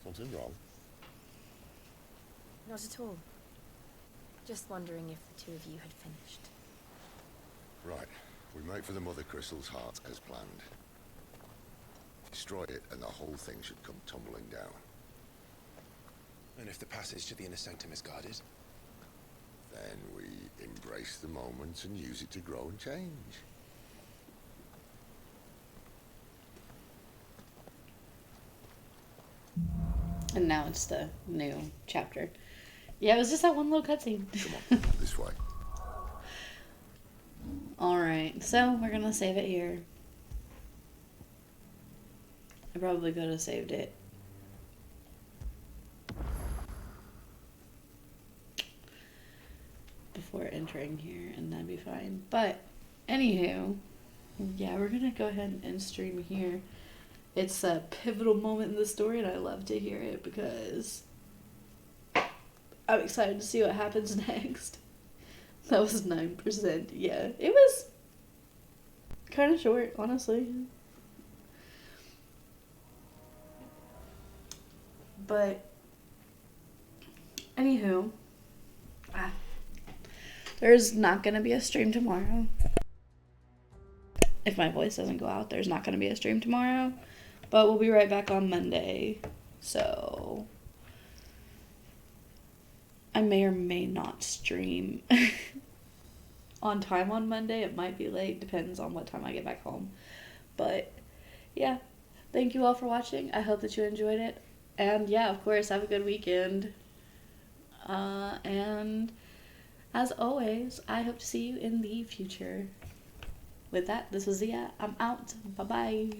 Speaker 9: Something wrong?
Speaker 2: Not at all. Just wondering if the two of you had finished.
Speaker 9: Right. We make for the Mother Crystal's heart as planned. Destroy it and the whole thing should come tumbling down.
Speaker 3: And if the passage to the inner sanctum is guarded?
Speaker 9: Then we embrace the moment and use it to grow and change.
Speaker 1: And now it's the new chapter. Yeah, it was just that one little cutscene.
Speaker 9: Come on, this way.
Speaker 1: Alright, so we're gonna save it here. I probably could have saved it. Before entering here, and that'd be fine. But, anywho, yeah, we're gonna go ahead and stream here. It's a pivotal moment in the story, and I love to hear it because I'm excited to see what happens next. That was 9%. Yeah, it was kind of short, honestly. But, anywho, there's not going to be a stream tomorrow. If my voice doesn't go out, there's not going to be a stream tomorrow. But we'll be right back on Monday. So, I may or may not stream on time on Monday. It might be late, depends on what time I get back home. But, yeah. Thank you all for watching. I hope that you enjoyed it. And yeah, of course, have a good weekend. And as always, I hope to see you in the future. With that, this is Zia. I'm out. Bye-bye.